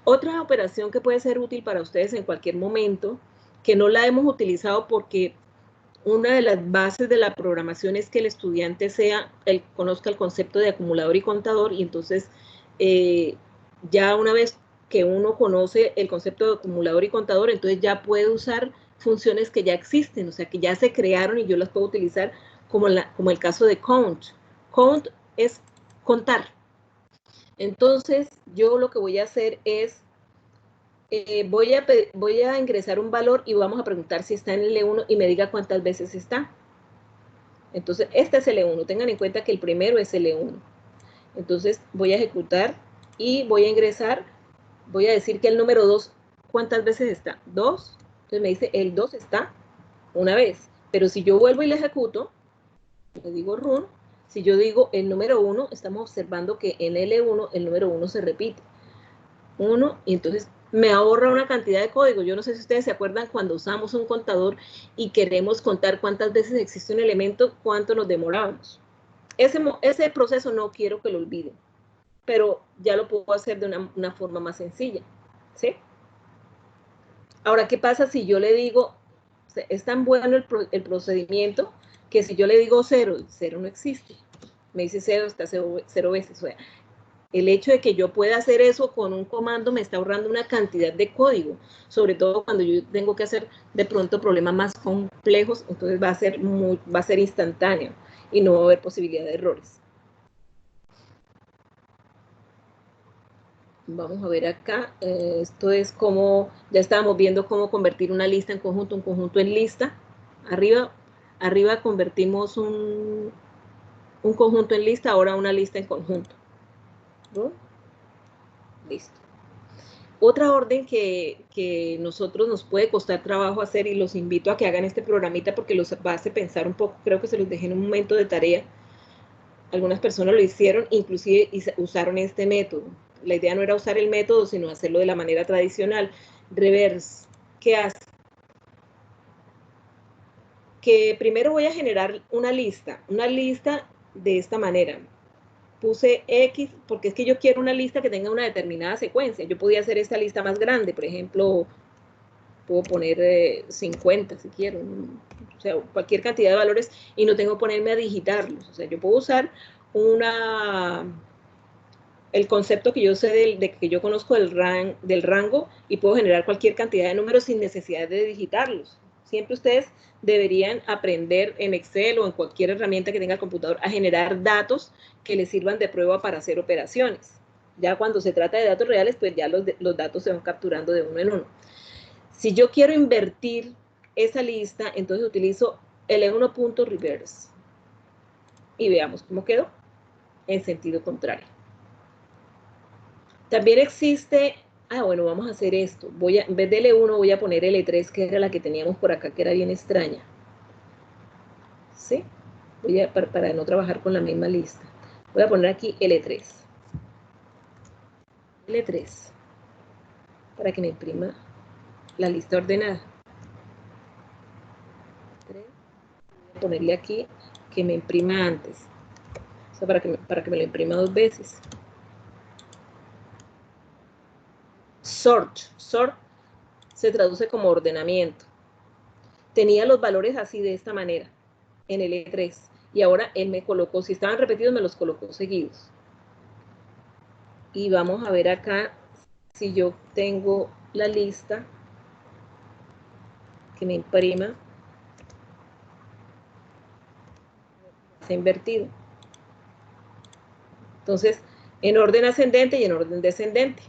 Otra operación que puede ser útil para ustedes en cualquier momento, que no la hemos utilizado porque una de las bases de la programación es que el estudiante conozca el concepto de acumulador y contador, y entonces ya una vez que uno conoce el concepto de acumulador y contador, entonces ya puede usar funciones que ya existen, o sea, que ya se crearon y yo las puedo utilizar como el caso de count. Count es contar. Entonces, yo lo que voy a hacer es, voy a ingresar un valor y vamos a preguntar si está en el L1 y me diga cuántas veces está. Entonces, este es L1. Tengan en cuenta que el primero es L1. Entonces, voy a ejecutar y voy a ingresar, voy a decir que el número 2, ¿cuántas veces está? 2. Entonces me dice, el 2 está una vez. Pero si yo vuelvo y le ejecuto, le digo run, si yo digo el número 1, estamos observando que en L1 el número 1 se repite. 1, y entonces me ahorra una cantidad de código. Yo no sé si ustedes se acuerdan cuando usamos un contador y queremos contar cuántas veces existe un elemento, cuánto nos demorábamos. Ese proceso no quiero que lo olviden, pero ya lo puedo hacer de una forma más sencilla, ¿sí? Ahora, ¿qué pasa si yo le digo, es tan bueno el procedimiento que si yo le digo 0, 0 no existe? Me dice 0, está 0 veces, o sea, el hecho de que yo pueda hacer eso con un comando me está ahorrando una cantidad de código, sobre todo cuando yo tengo que hacer de pronto problemas más complejos, entonces va a ser instantáneo y no va a haber posibilidad de errores. Vamos a ver acá, esto es como, ya estábamos viendo cómo convertir una lista en conjunto, un conjunto en lista. Arriba convertimos un conjunto en lista, ahora una lista en conjunto. ¿No? Listo. Otra orden que nosotros nos puede costar trabajo hacer, y los invito a que hagan este programita porque los hace pensar un poco, creo que se los dejé en un momento de tarea. Algunas personas lo hicieron, inclusive usaron este método. La idea no era usar el método, sino hacerlo de la manera tradicional. Reverse, ¿qué hace? Que primero voy a generar una lista de esta manera. Puse X, porque es que yo quiero una lista que tenga una determinada secuencia. Yo podía hacer esta lista más grande, por ejemplo, puedo poner 50 si quiero, o sea, cualquier cantidad de valores, y no tengo que ponerme a digitarlos. O sea, yo puedo usar el concepto que yo sé de que yo conozco del rango y puedo generar cualquier cantidad de números sin necesidad de digitarlos. Siempre ustedes deberían aprender en Excel o en cualquier herramienta que tenga el computador a generar datos que les sirvan de prueba para hacer operaciones. Ya cuando se trata de datos reales, pues ya los datos se van capturando de uno en uno. Si yo quiero invertir esa lista, entonces utilizo L1.reverse. Y veamos cómo quedó en sentido contrario. También existe, bueno, vamos a hacer esto. En vez de L1 voy a poner L3, que era la que teníamos por acá, que era bien extraña. ¿Sí? Para no trabajar con la misma lista. Voy a poner aquí L3. L3. Para que me imprima la lista ordenada. Voy a ponerle aquí que me imprima antes. O sea, para que me lo imprima 2 veces. Sort se traduce como ordenamiento. Tenía los valores así de esta manera en el E3 y ahora él me colocó, si estaban repetidos me los colocó seguidos. Y vamos a ver acá si yo tengo la lista que me imprima, está invertido. Entonces, en orden ascendente y en orden descendente.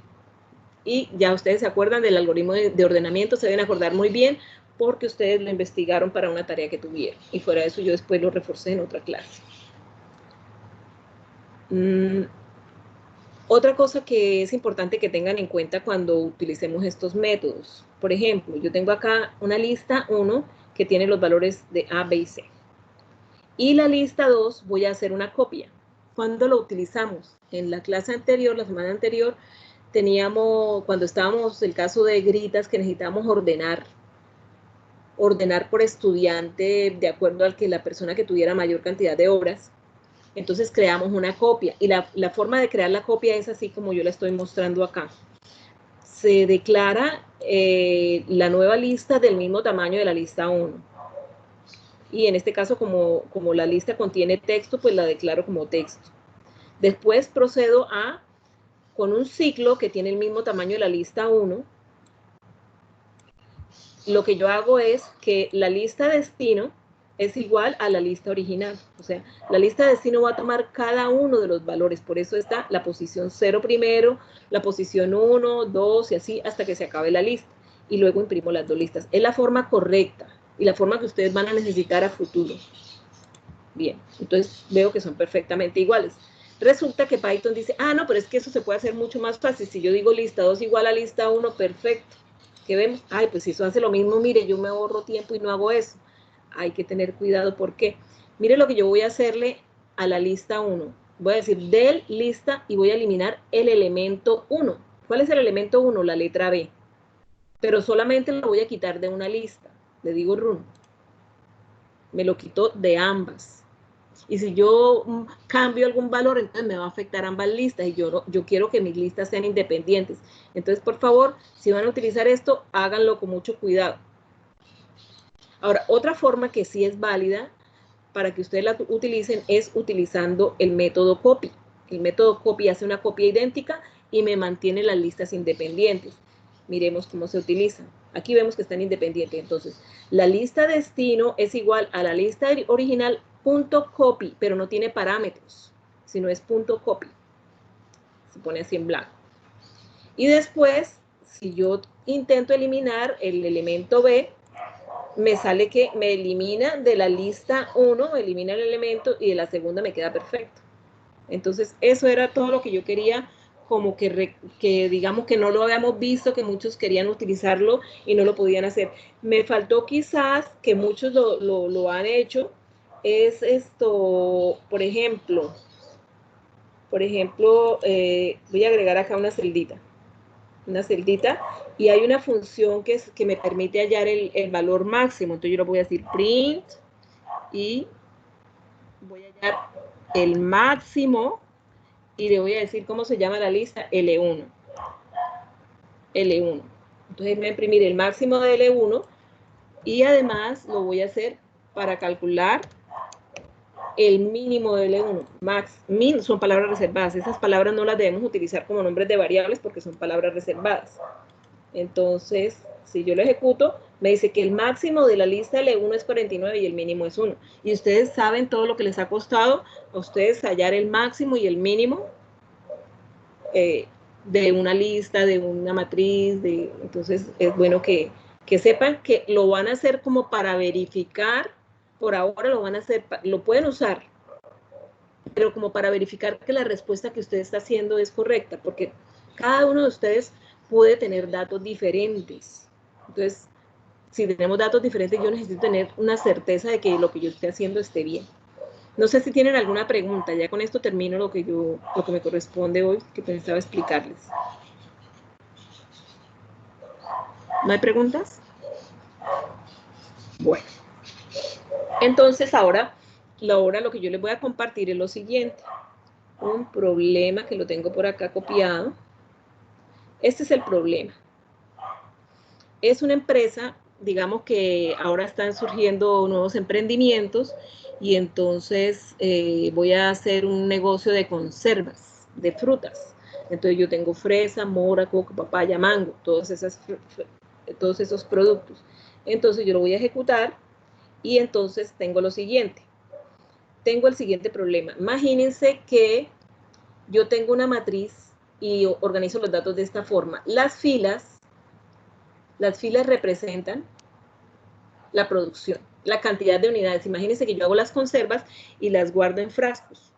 Y ya ustedes se acuerdan del algoritmo de ordenamiento, se deben acordar muy bien porque ustedes lo investigaron para una tarea que tuvieron. Y fuera de eso yo después lo reforcé en otra clase. Otra cosa que es importante que tengan en cuenta cuando utilicemos estos métodos. Por ejemplo, yo tengo acá una lista 1 que tiene los valores de A, B y C. Y la lista 2 voy a hacer una copia. ¿Cuándo lo utilizamos? En la clase anterior, la semana anterior, teníamos, cuando estábamos el caso de gritas, que necesitábamos ordenar por estudiante de acuerdo al que la persona que tuviera mayor cantidad de horas. Entonces creamos una copia y la forma de crear la copia es así como yo la estoy mostrando acá. Se declara la nueva lista del mismo tamaño de la lista 1. Y en este caso, como la lista contiene texto, pues la declaro como texto. Después procedo con un ciclo que tiene el mismo tamaño de la lista 1. Lo que yo hago es que la lista destino es igual a la lista original. O sea, la lista de destino va a tomar cada uno de los valores. Por eso está la posición 0 primero, la posición 1, 2 y así hasta que se acabe la lista. Y luego imprimo las dos listas. Es la forma correcta y la forma que ustedes van a necesitar a futuro. Bien, entonces veo que son perfectamente iguales. Resulta que Python dice, no, pero es que eso se puede hacer mucho más fácil. Si yo digo lista 2 igual a lista 1, perfecto. ¿Qué vemos? Pues si eso hace lo mismo, mire, yo me ahorro tiempo y no hago eso. Hay que tener cuidado, ¿por qué? Mire lo que yo voy a hacerle a la lista 1. Voy a decir del lista y voy a eliminar el elemento 1. ¿Cuál es el elemento 1? La letra B. Pero solamente lo voy a quitar de una lista. Le digo run. Me lo quito de ambas. Y si yo cambio algún valor, entonces me va a afectar ambas listas y yo quiero que mis listas sean independientes. Entonces, por favor, si van a utilizar esto, háganlo con mucho cuidado. Ahora, otra forma que sí es válida para que ustedes la utilicen es utilizando el método copy. El método copy hace una copia idéntica y me mantiene las listas independientes. Miremos cómo se utiliza. Aquí vemos que están independientes. Entonces, la lista destino es igual a la lista original .copy, pero no tiene parámetros, sino es .copy. Se pone así en blanco. Y después, si yo intento eliminar el elemento B, me sale que me elimina de la lista 1, me elimina el elemento y de la segunda me queda perfecto. Entonces, eso era todo lo que yo quería, como que digamos que no lo habíamos visto, que muchos querían utilizarlo y no lo podían hacer. Me faltó quizás, que muchos lo han hecho, es esto, por ejemplo, voy a agregar acá una celdita, y hay una función que me permite hallar el valor máximo. Entonces yo lo voy a decir print y voy a hallar el máximo y le voy a decir cómo se llama la lista, L1. L1. Entonces voy a imprimir el máximo de L1 y además lo voy a hacer para calcular el mínimo de L1, max, min son palabras reservadas. Esas palabras no las debemos utilizar como nombres de variables porque son palabras reservadas. Entonces, si yo lo ejecuto, me dice que el máximo de la lista L1 es 49 y el mínimo es 1. Y ustedes saben todo lo que les ha costado a ustedes hallar el máximo y el mínimo de una lista, de una matriz. Entonces, es bueno que sepan que lo van a hacer como para verificar. Por ahora lo van a hacer, lo pueden usar, pero como para verificar que la respuesta que usted está haciendo es correcta, porque cada uno de ustedes puede tener datos diferentes. Entonces, si tenemos datos diferentes, yo necesito tener una certeza de que lo que yo esté haciendo esté bien. No sé si tienen alguna pregunta. Ya con esto termino lo que me corresponde hoy, que pensaba explicarles. ¿No hay preguntas? Bueno. Entonces, ahora lo que yo les voy a compartir es lo siguiente. Un problema que lo tengo por acá copiado. Este es el problema. Es una empresa, digamos que ahora están surgiendo nuevos emprendimientos y entonces voy a hacer un negocio de conservas, de frutas. Entonces yo tengo fresa, mora, coco, papaya, mango, todos esos productos. Entonces yo lo voy a ejecutar y entonces tengo lo siguiente. Tengo el siguiente problema. Imagínense que yo tengo una matriz y organizo los datos de esta forma. Las filas representan la producción, la cantidad de unidades. Imagínense que yo hago las conservas y las guardo en frascos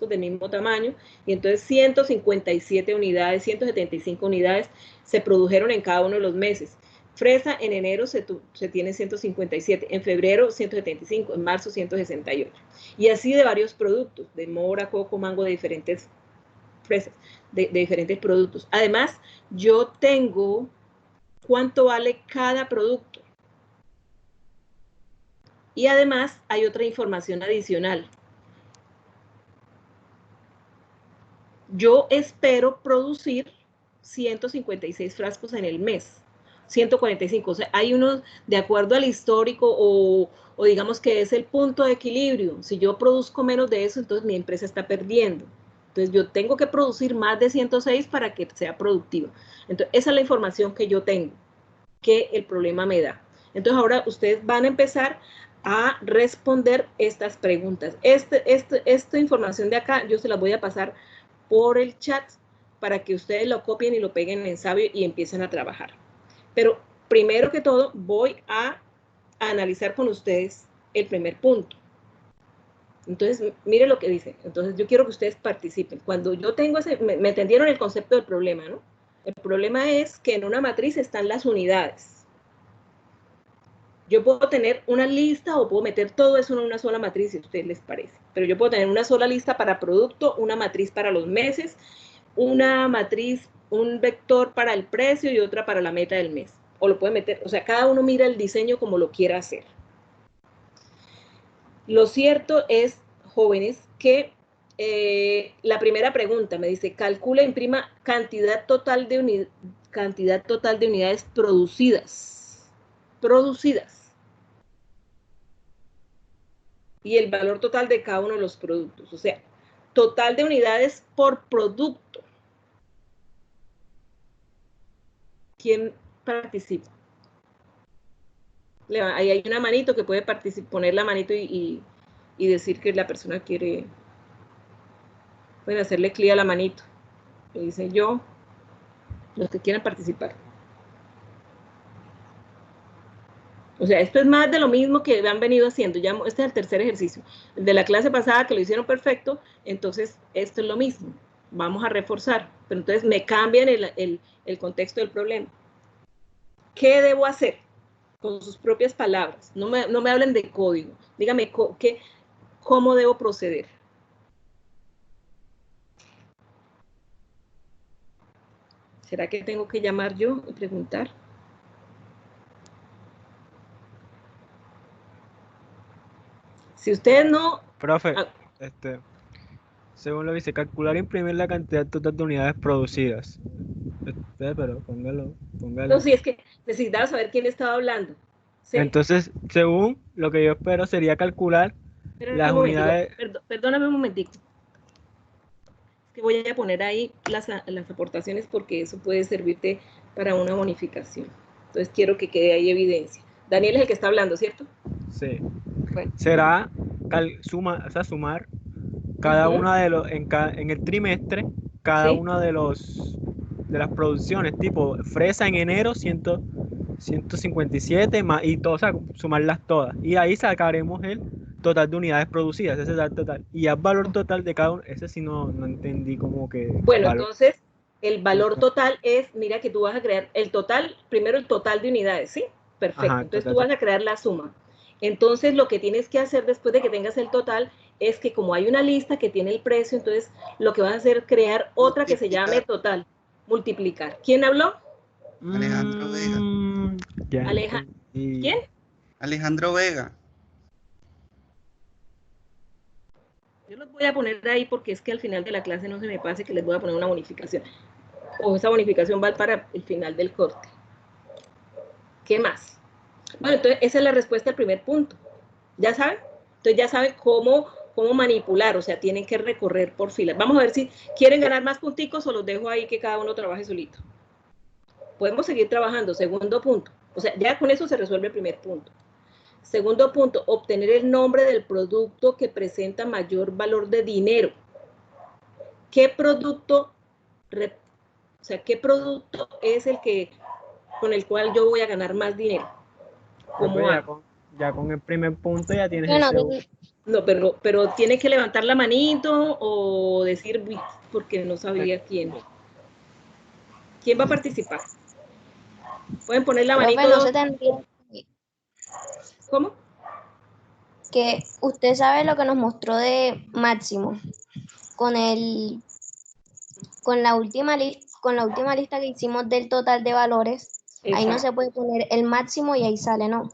del mismo tamaño, y entonces 157 unidades, 175 unidades se produjeron en cada uno de los meses. Fresa en enero se tiene 157, en febrero 175, en marzo 168. Y así de varios productos, de mora, coco, mango, de diferentes fresas, de diferentes productos. Además, yo tengo cuánto vale cada producto. Y además hay otra información adicional. Yo espero producir 156 frascos en el mes. 145, o sea, hay unos, de acuerdo al histórico o digamos que es el punto de equilibrio. Si yo produzco menos de eso, entonces mi empresa está perdiendo. Entonces yo tengo que producir más de 106 para que sea productiva. Entonces esa es la información que yo tengo, que el problema me da. Entonces ahora ustedes van a empezar a responder estas preguntas. Esta información de acá yo se la voy a pasar por el chat para que ustedes lo copien y lo peguen en Sabio y empiecen a trabajar. Pero primero que todo voy a analizar con ustedes el primer punto. Entonces, mire lo que dice. Entonces, yo quiero que ustedes participen. Cuando yo tengo me entendieron el concepto del problema, ¿no? El problema es que en una matriz están las unidades. Yo puedo tener una lista o puedo meter todo eso en una sola matriz, si a ustedes les parece. Pero yo puedo tener una sola lista para producto, una matriz para los meses, una matriz, un vector para el precio y otra para la meta del mes. O lo puede meter, o sea, cada uno mira el diseño como lo quiera hacer. Lo cierto es, jóvenes, que la primera pregunta me dice, calcula, imprima cantidad total de unidades producidas. Y el valor total de cada uno de los productos. O sea, total de unidades por producto. ¿Quién participa? Ahí hay una manito que puede poner la manito y decir que la persona quiere. Pueden hacerle clic a la manito. Le dice yo, los que quieran participar. O sea, esto es más de lo mismo que han venido haciendo. Ya, este es el tercer ejercicio. El de la clase pasada que lo hicieron perfecto, entonces esto es lo mismo. Vamos a reforzar. Pero entonces me cambian el contexto del problema. ¿Qué debo hacer? Con sus propias palabras. No me hablen de código. Dígame cómo debo proceder. ¿Será que tengo que llamar yo y preguntar? Si ustedes no...
Profe, según lo dice, calcular e imprimir la cantidad total de unidades producidas. Pero póngalo.
No, sí, es que necesitaba saber quién estaba hablando. ¿Sí?
Entonces, según lo que yo espero sería calcular
Espérame
Las
un momentico,
unidades,
perdóname un momentico. Es que voy a poner ahí las aportaciones porque eso puede servirte para una bonificación. Entonces quiero que quede ahí evidencia. Daniel es el que está hablando, ¿cierto?
sí,
Bueno.
será sumar cada
Ujú.
una de los, en el trimestre, cada
Sí.
una de las producciones, tipo fresa en enero, 157, y todo, o sea, sumarlas todas. Y ahí sacaremos el total de unidades producidas, ese es el total. Y el valor total de cada uno, ese sí no entendí como que
Bueno,
valor.
entonces el valor total es, mira que tú vas a crear el total, primero el total de unidades, ¿sí? Perfecto.
Ajá,
Entonces
total.
tú vas a crear la suma. Entonces lo que tienes que hacer después de que tengas el total es que como hay una lista que tiene el precio, entonces lo que vas a hacer es crear otra que se llame
Multiplicar.
total, multiplicar. ¿Quién habló?
Alejandro Vega.
Ya
Aleja.
entendí.
¿Quién?
Alejandro Vega.
Yo los voy a poner ahí porque es que al final de la clase no se me pase que les voy a poner una bonificación. O esa bonificación va para el final del corte. ¿Qué más? Bueno, entonces esa es la respuesta al primer punto. ¿Ya saben? Entonces ya saben cómo manipular, o sea, tienen que recorrer por filas. Vamos a ver si quieren ganar más punticos o los dejo ahí que cada uno trabaje solito. Podemos seguir trabajando. Segundo punto. O sea, ya con eso se resuelve el primer punto. Segundo punto, obtener el nombre del producto que presenta mayor valor de dinero. ¿Qué producto, o sea, qué producto es el que con el cual yo voy a ganar más dinero? ¿Cómo hago?
Ya con el primer punto ya tienes
Bueno,
el segundo.
No, pero tiene que levantar la manito o decir porque no sabía quién. ¿Quién va a participar? Pueden poner la
profe,
manito
no
dos.
se tendría
¿Cómo?
que usted sabe lo que nos mostró de máximo con el con la última lista que hicimos del total de valores. Ahí no
Exacto.
se puede poner el máximo y ahí sale, ¿no?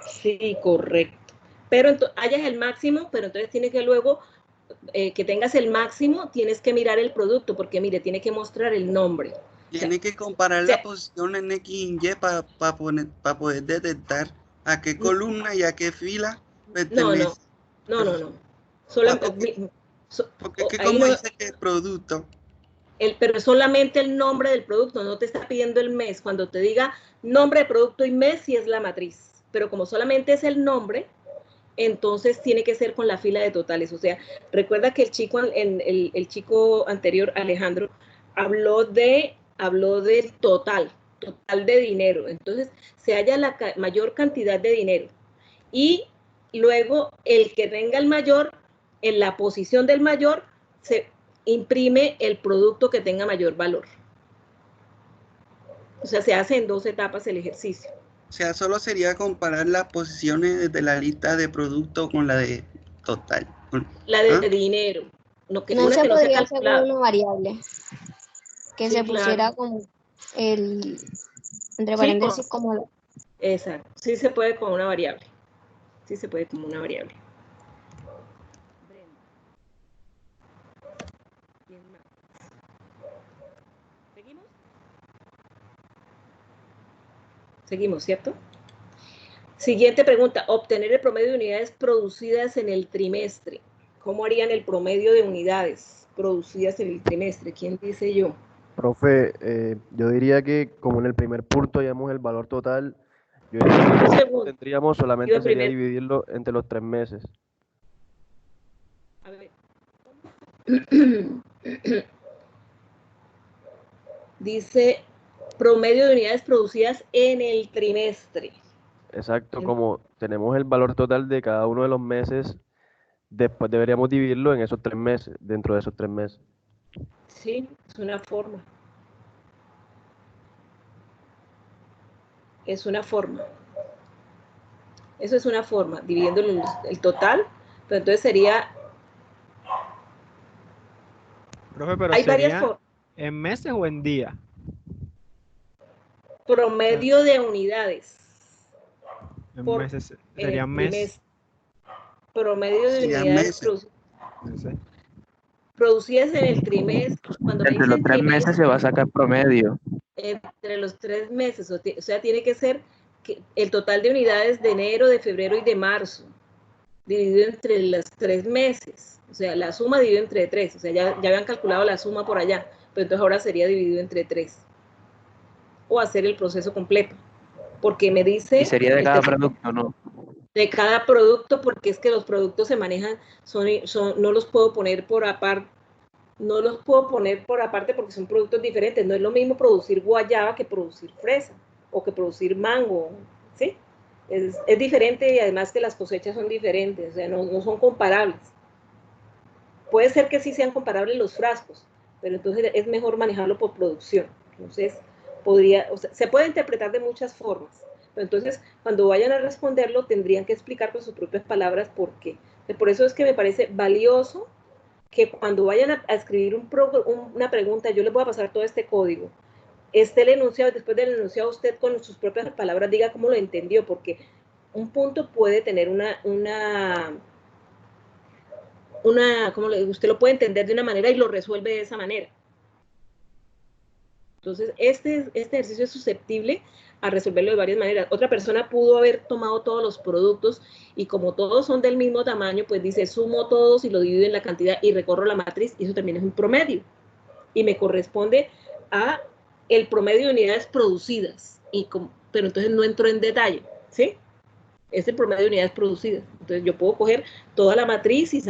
Sí, correcto. Pero hayas el máximo, pero entonces tiene que luego que tengas el máximo, tienes que mirar el producto, porque mire, tiene que mostrar el nombre.
Tiene que comparar la posición en X y Y para poder detectar a qué columna y a qué fila pertenece.
No. Solo,
Porque es que
ahí
como
no,
dice que el producto,
pero solamente el nombre del producto, no te está pidiendo el mes. Cuando te diga nombre de producto y mes, sí es la matriz. Pero como solamente es el nombre, entonces tiene que ser con la fila de totales. O sea, recuerda que el chico anterior, Alejandro, habló del total de dinero. Entonces, se halla la mayor cantidad de dinero. Y luego, el que tenga el mayor, en la posición del mayor, se imprime el producto que tenga mayor valor. O sea, se hace en 2 etapas el ejercicio.
o sea, solo sería comparar las posiciones de la lista de producto con la de total.
La de dinero.
No
Una
se
que no sea
podría hacer con
calculada.
una variable que
Sí,
se
claro.
pusiera como el entre
Sí,
paréntesis como
exacto. Sí se puede con una variable. Sí se puede como una variable. ¿Seguimos? Seguimos, ¿cierto? Siguiente pregunta. Obtener el promedio de unidades producidas en el trimestre. ¿Cómo harían el promedio de unidades producidas en el trimestre? ¿Quién dice yo?
Profe, yo diría que como en el primer punto hayamos el valor total, yo diría que lo único que tendríamos
Yo
solamente sería
primero.
dividirlo entre los 3 meses.
A ver. Dice promedio de unidades producidas en el trimestre.
Exacto, como tenemos el valor total de cada uno de los meses, después deberíamos dividirlo en esos 3 meses, dentro de esos 3 meses.
Sí, es una forma. Es una forma. Eso es una forma, dividiendo el total, pero entonces sería...
Profe, pero
Hay varias
¿sería
formas.
en meses o en días?
Promedio de unidades.
En
Por
meses,
en
sería
el
mes.
trimestre. Promedio de
serían
unidades
meses.
producidas en el trimestre. Cuando me
Entre los
dicen
3 meses
trimestre,
se va a sacar promedio.
entre los 3 meses, o sea, tiene que ser el total de unidades de enero, de febrero y de marzo. dividido entre los 3 meses. O sea, la suma dividido entre 3. O sea, ya habían calculado la suma por allá, pero entonces ahora sería dividido entre 3. O hacer el proceso completo. Porque me dice...
Y sería de cada producto, ¿no?
De cada producto, porque es que los productos se manejan, no los puedo poner por aparte, porque son productos diferentes. No es lo mismo producir guayaba que producir fresa o que producir mango, ¿sí? Es diferente, y además que las cosechas son diferentes, o sea, no son comparables. Puede ser que sí sean comparables los frascos, pero entonces es mejor manejarlo por producción. Entonces, se puede interpretar de muchas formas. Pero entonces, cuando vayan a responderlo, tendrían que explicar con sus propias palabras por qué. Por eso es que me parece valioso que cuando vayan a escribir una pregunta, yo les voy a pasar todo este código, el enunciado, después del enunciado usted con sus propias palabras diga cómo lo entendió, porque un punto puede tener usted lo puede entender de una manera y lo resuelve de esa manera. Entonces, este ejercicio es susceptible a resolverlo de varias maneras. Otra persona pudo haber tomado todos los productos y como todos son del mismo tamaño, pues dice, sumo todos y lo divido en la cantidad y recorro la matriz, y eso también es un promedio. Y me corresponde a el promedio de unidades producidas, pero entonces no entro en detalle, ¿sí? Es el promedio de unidades producidas. Entonces yo puedo coger toda la matriz y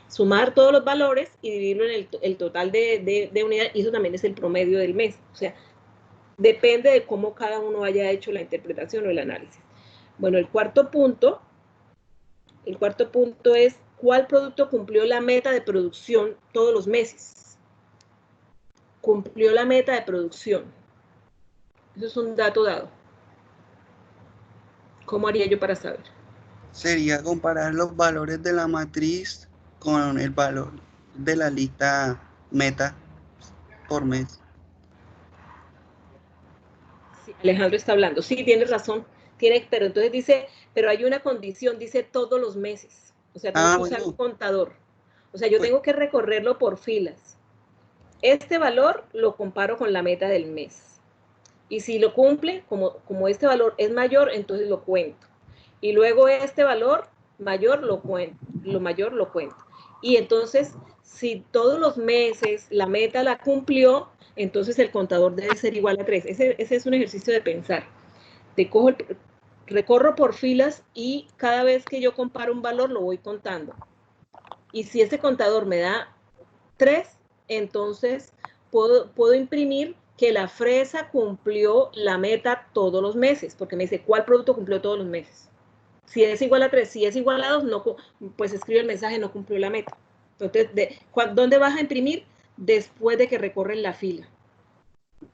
sumar todos los valores y dividirlo en el total de unidades, y eso también es el promedio del mes. O sea, depende de cómo cada uno haya hecho la interpretación o el análisis. Bueno, el cuarto punto es ¿cuál producto cumplió la meta de producción todos los meses? Cumplió la meta de producción. Eso es un dato dado. ¿Cómo haría yo para saber?
Sería comparar los valores de la matriz con el valor de la lista meta por mes.
Sí, Alejandro está hablando. Sí, tienes razón. Pero entonces dice, pero hay una condición, dice todos los meses. O sea, tengo que usar un contador. O sea, yo tengo que recorrerlo por filas. Este valor lo comparo con la meta del mes. Y si lo cumple, como este valor es mayor, entonces lo cuento. Y luego este valor mayor lo mayor lo cuento. Y entonces, si todos los meses la meta la cumplió, entonces el contador debe ser igual a 3. Ese es un ejercicio de pensar. Recorro por filas y cada vez que yo comparo un valor lo voy contando. Y si ese contador me da 3, entonces puedo imprimir que la fresa cumplió la meta todos los meses, porque me dice cuál producto cumplió todos los meses. Si es igual a 3, si es igual a 2, no, pues escribe el mensaje, no cumplió la meta. Entonces, ¿dónde vas a imprimir? Después de que recorren la fila,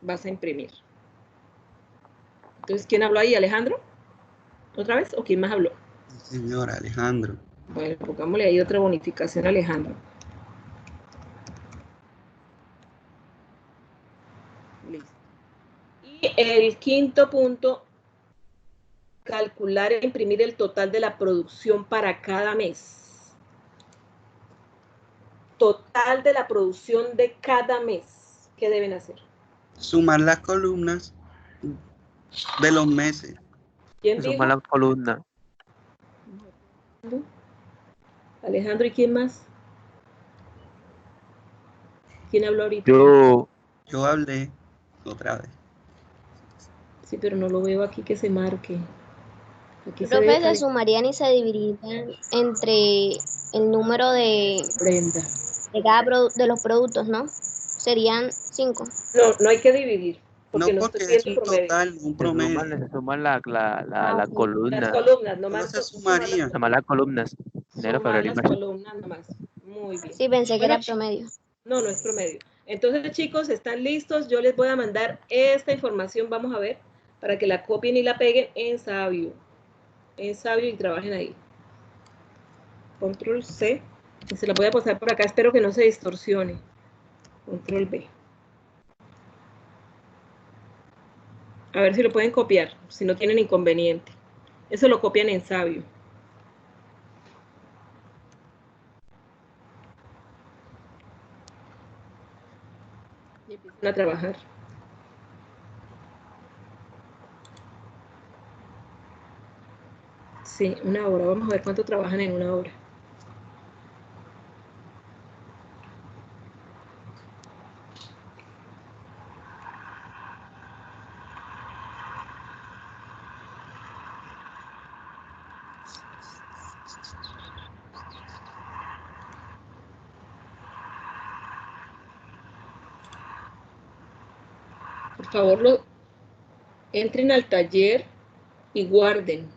vas a imprimir. Entonces, ¿quién habló ahí? ¿Alejandro? ¿Otra vez? ¿O quién más habló?
Señor Alejandro.
Bueno, pongámosle ahí otra bonificación a Alejandro. Listo. Y el quinto punto, calcular e imprimir el total de la producción para cada mes. Total de la producción de cada mes. ¿Qué deben hacer?
Sumar las columnas de los meses.
¿Quién dijo?
Sumar las columnas.
Alejandro, ¿y quién más? ¿Quién habló ahorita?
Yo hablé otra vez.
Sí, pero no lo veo aquí que se marque. Aquí
Profe, se sumarían y se dividirían entre el número de
Brenda.
De los productos, ¿no? Serían 5.
No hay que dividir. Porque
No, porque es un
promedio.
total, un promedio.
Se suman las
Las
columnas.
columnas,
No
nomás.
se sumaría.
Sumar las columnas. Enero,
Sumar
febrero y
las
marzo.
columnas nomás. Muy bien.
Sí, pensé que
Bueno,
era promedio.
No es promedio. Entonces, chicos, ¿están listos? Yo les voy a mandar esta información, vamos a ver, para que la copien y la peguen en Sabio. En Sabio y trabajen ahí. Control C. Y se la voy a pasar por acá. Espero que no se distorsione. Control B. A ver si lo pueden copiar, si no tienen inconveniente. Eso lo copian en Sabio. Y empiezan a trabajar. Sí, 1 hora. Vamos a ver cuánto trabajan en 1 hora. Por favor, entren al taller y guarden.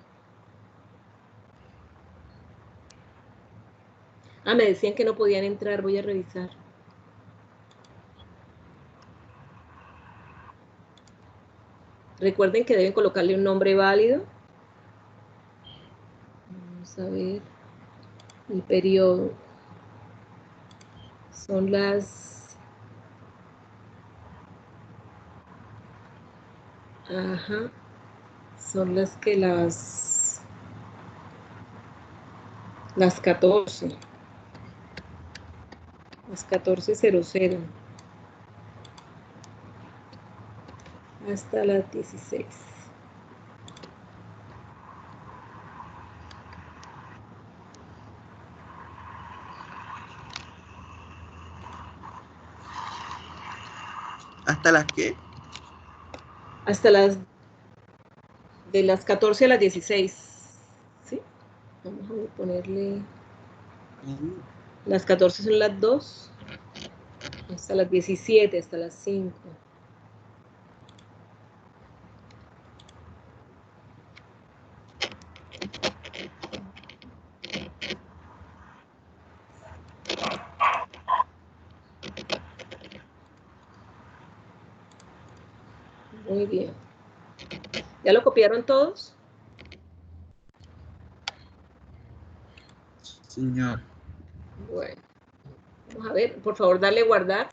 Ah, me decían que no podían entrar, voy a revisar. Recuerden que deben colocarle un nombre válido. Vamos a ver. El periodo. Son las... Ajá. Son las 14. Las 14:00. Hasta las 16.
¿Hasta las qué?
Hasta de las 14 a las 16. ¿Sí? Vamos a ponerle... Las 14 son las 2. Hasta las 17, hasta las 5. Muy bien. ¿Ya lo copiaron todos?
Señor.
Bueno. Vamos a ver, por favor, darle guardar.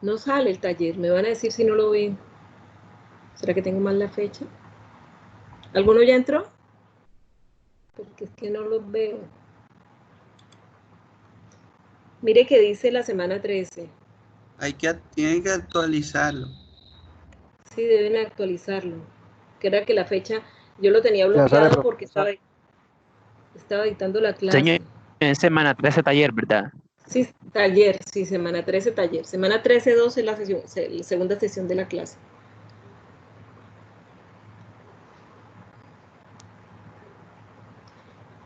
No sale el taller, me van a decir si no lo ven. ¿Será que tengo mal la fecha? ¿Alguno ya entró? Porque es que no los veo. Mire que dice la semana 13.
Tienen que actualizarlo.
Sí, deben actualizarlo. Que era que la fecha, yo lo tenía
Ya sale,
bloqueado porque estaba dictando la clase.
Señor, en semana 13 taller, ¿verdad?
Sí, taller, sí, semana 13 taller. Semana 13-12 es la segunda sesión de la clase.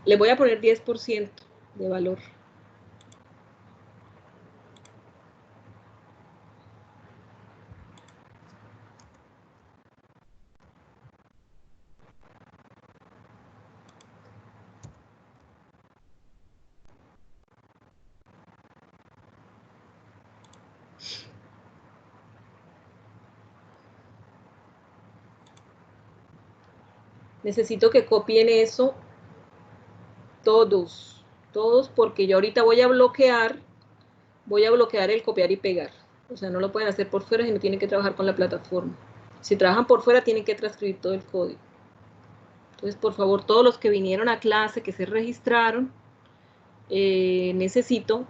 Le voy a poner 10% de valor. Necesito que copien eso todos, porque yo ahorita voy a bloquear el copiar y pegar. O sea, no lo pueden hacer por fuera, sino tienen que trabajar con la plataforma. Si trabajan por fuera, tienen que transcribir todo el código. Entonces, por favor, todos los que vinieron a clase, que se registraron, necesito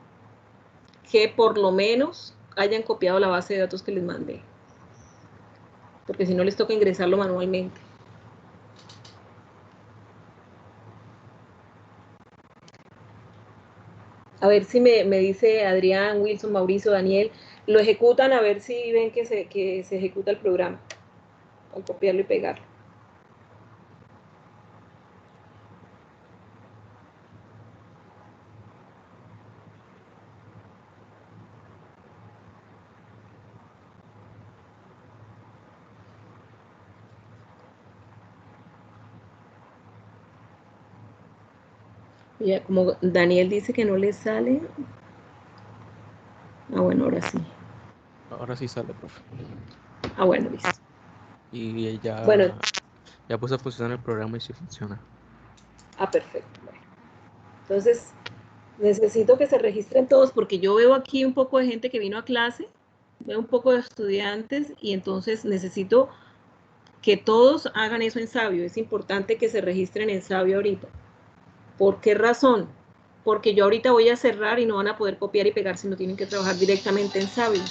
que por lo menos hayan copiado la base de datos que les mandé. Porque si no, les toca ingresarlo manualmente. A ver si me dice Adrián, Wilson, Mauricio, Daniel, lo ejecutan a ver si ven que se ejecuta el programa al copiarlo y pegarlo. Ya, como Daniel dice que no le sale. Ah, bueno, ahora sí.
Ahora sí sale, profe.
Ah, bueno, listo.
Y ya,
Bueno.
ya puse a funcionar el programa y sí funciona.
Ah, perfecto. Bueno. Entonces, necesito que se registren todos porque yo veo aquí un poco de gente que vino a clase, veo un poco de estudiantes y entonces necesito que todos hagan eso en Sabio. Es importante que se registren en Sabio ahorita. ¿Por qué razón? porque yo ahorita voy a cerrar y no van a poder copiar y pegar, sino tienen que trabajar directamente en Sabio.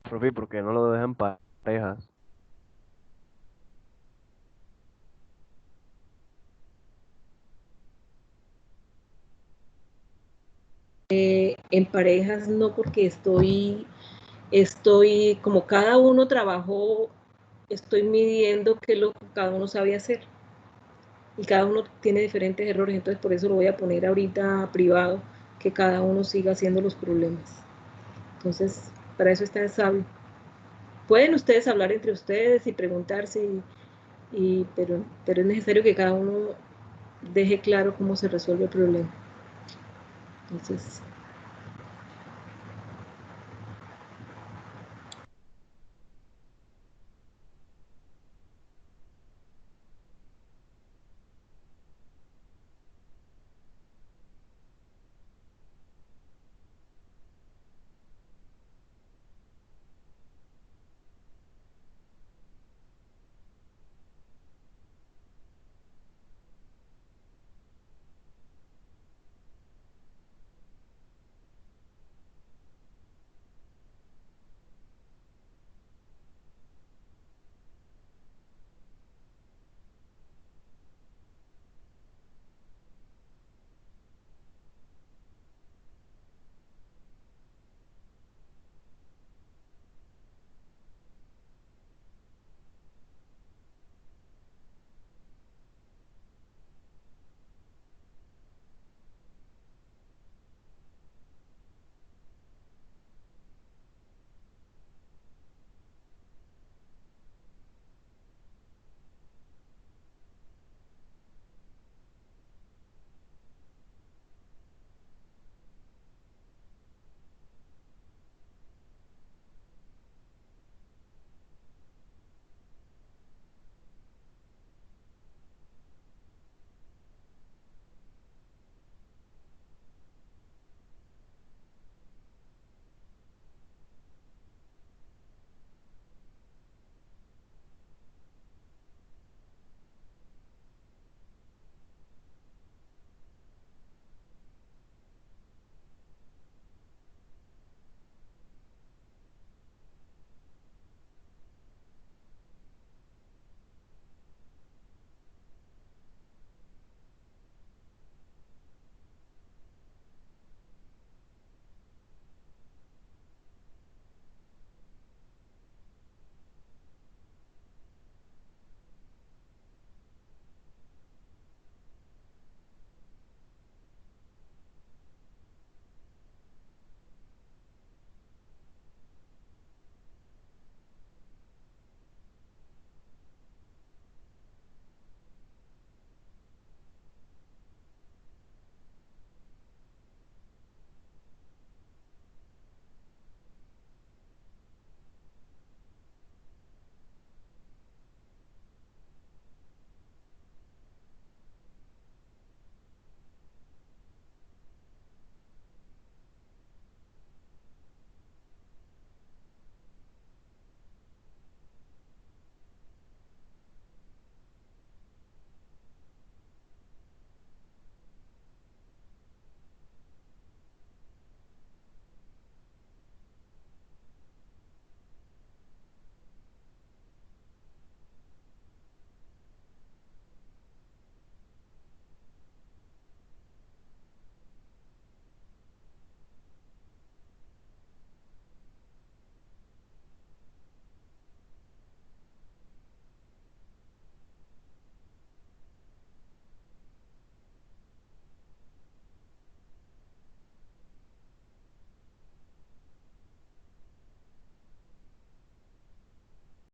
Profe, ¿por qué no lo dejan parejas?
En parejas no, porque estoy, como cada uno trabajó, estoy midiendo qué es lo que cada uno sabe hacer. Y cada uno tiene diferentes errores, entonces por eso lo voy a poner ahorita privado, que cada uno siga haciendo los problemas. Entonces, para eso está el Sabio. Pueden ustedes hablar entre ustedes y preguntarse, pero es necesario que cada uno deje claro cómo se resuelve el problema. Entonces,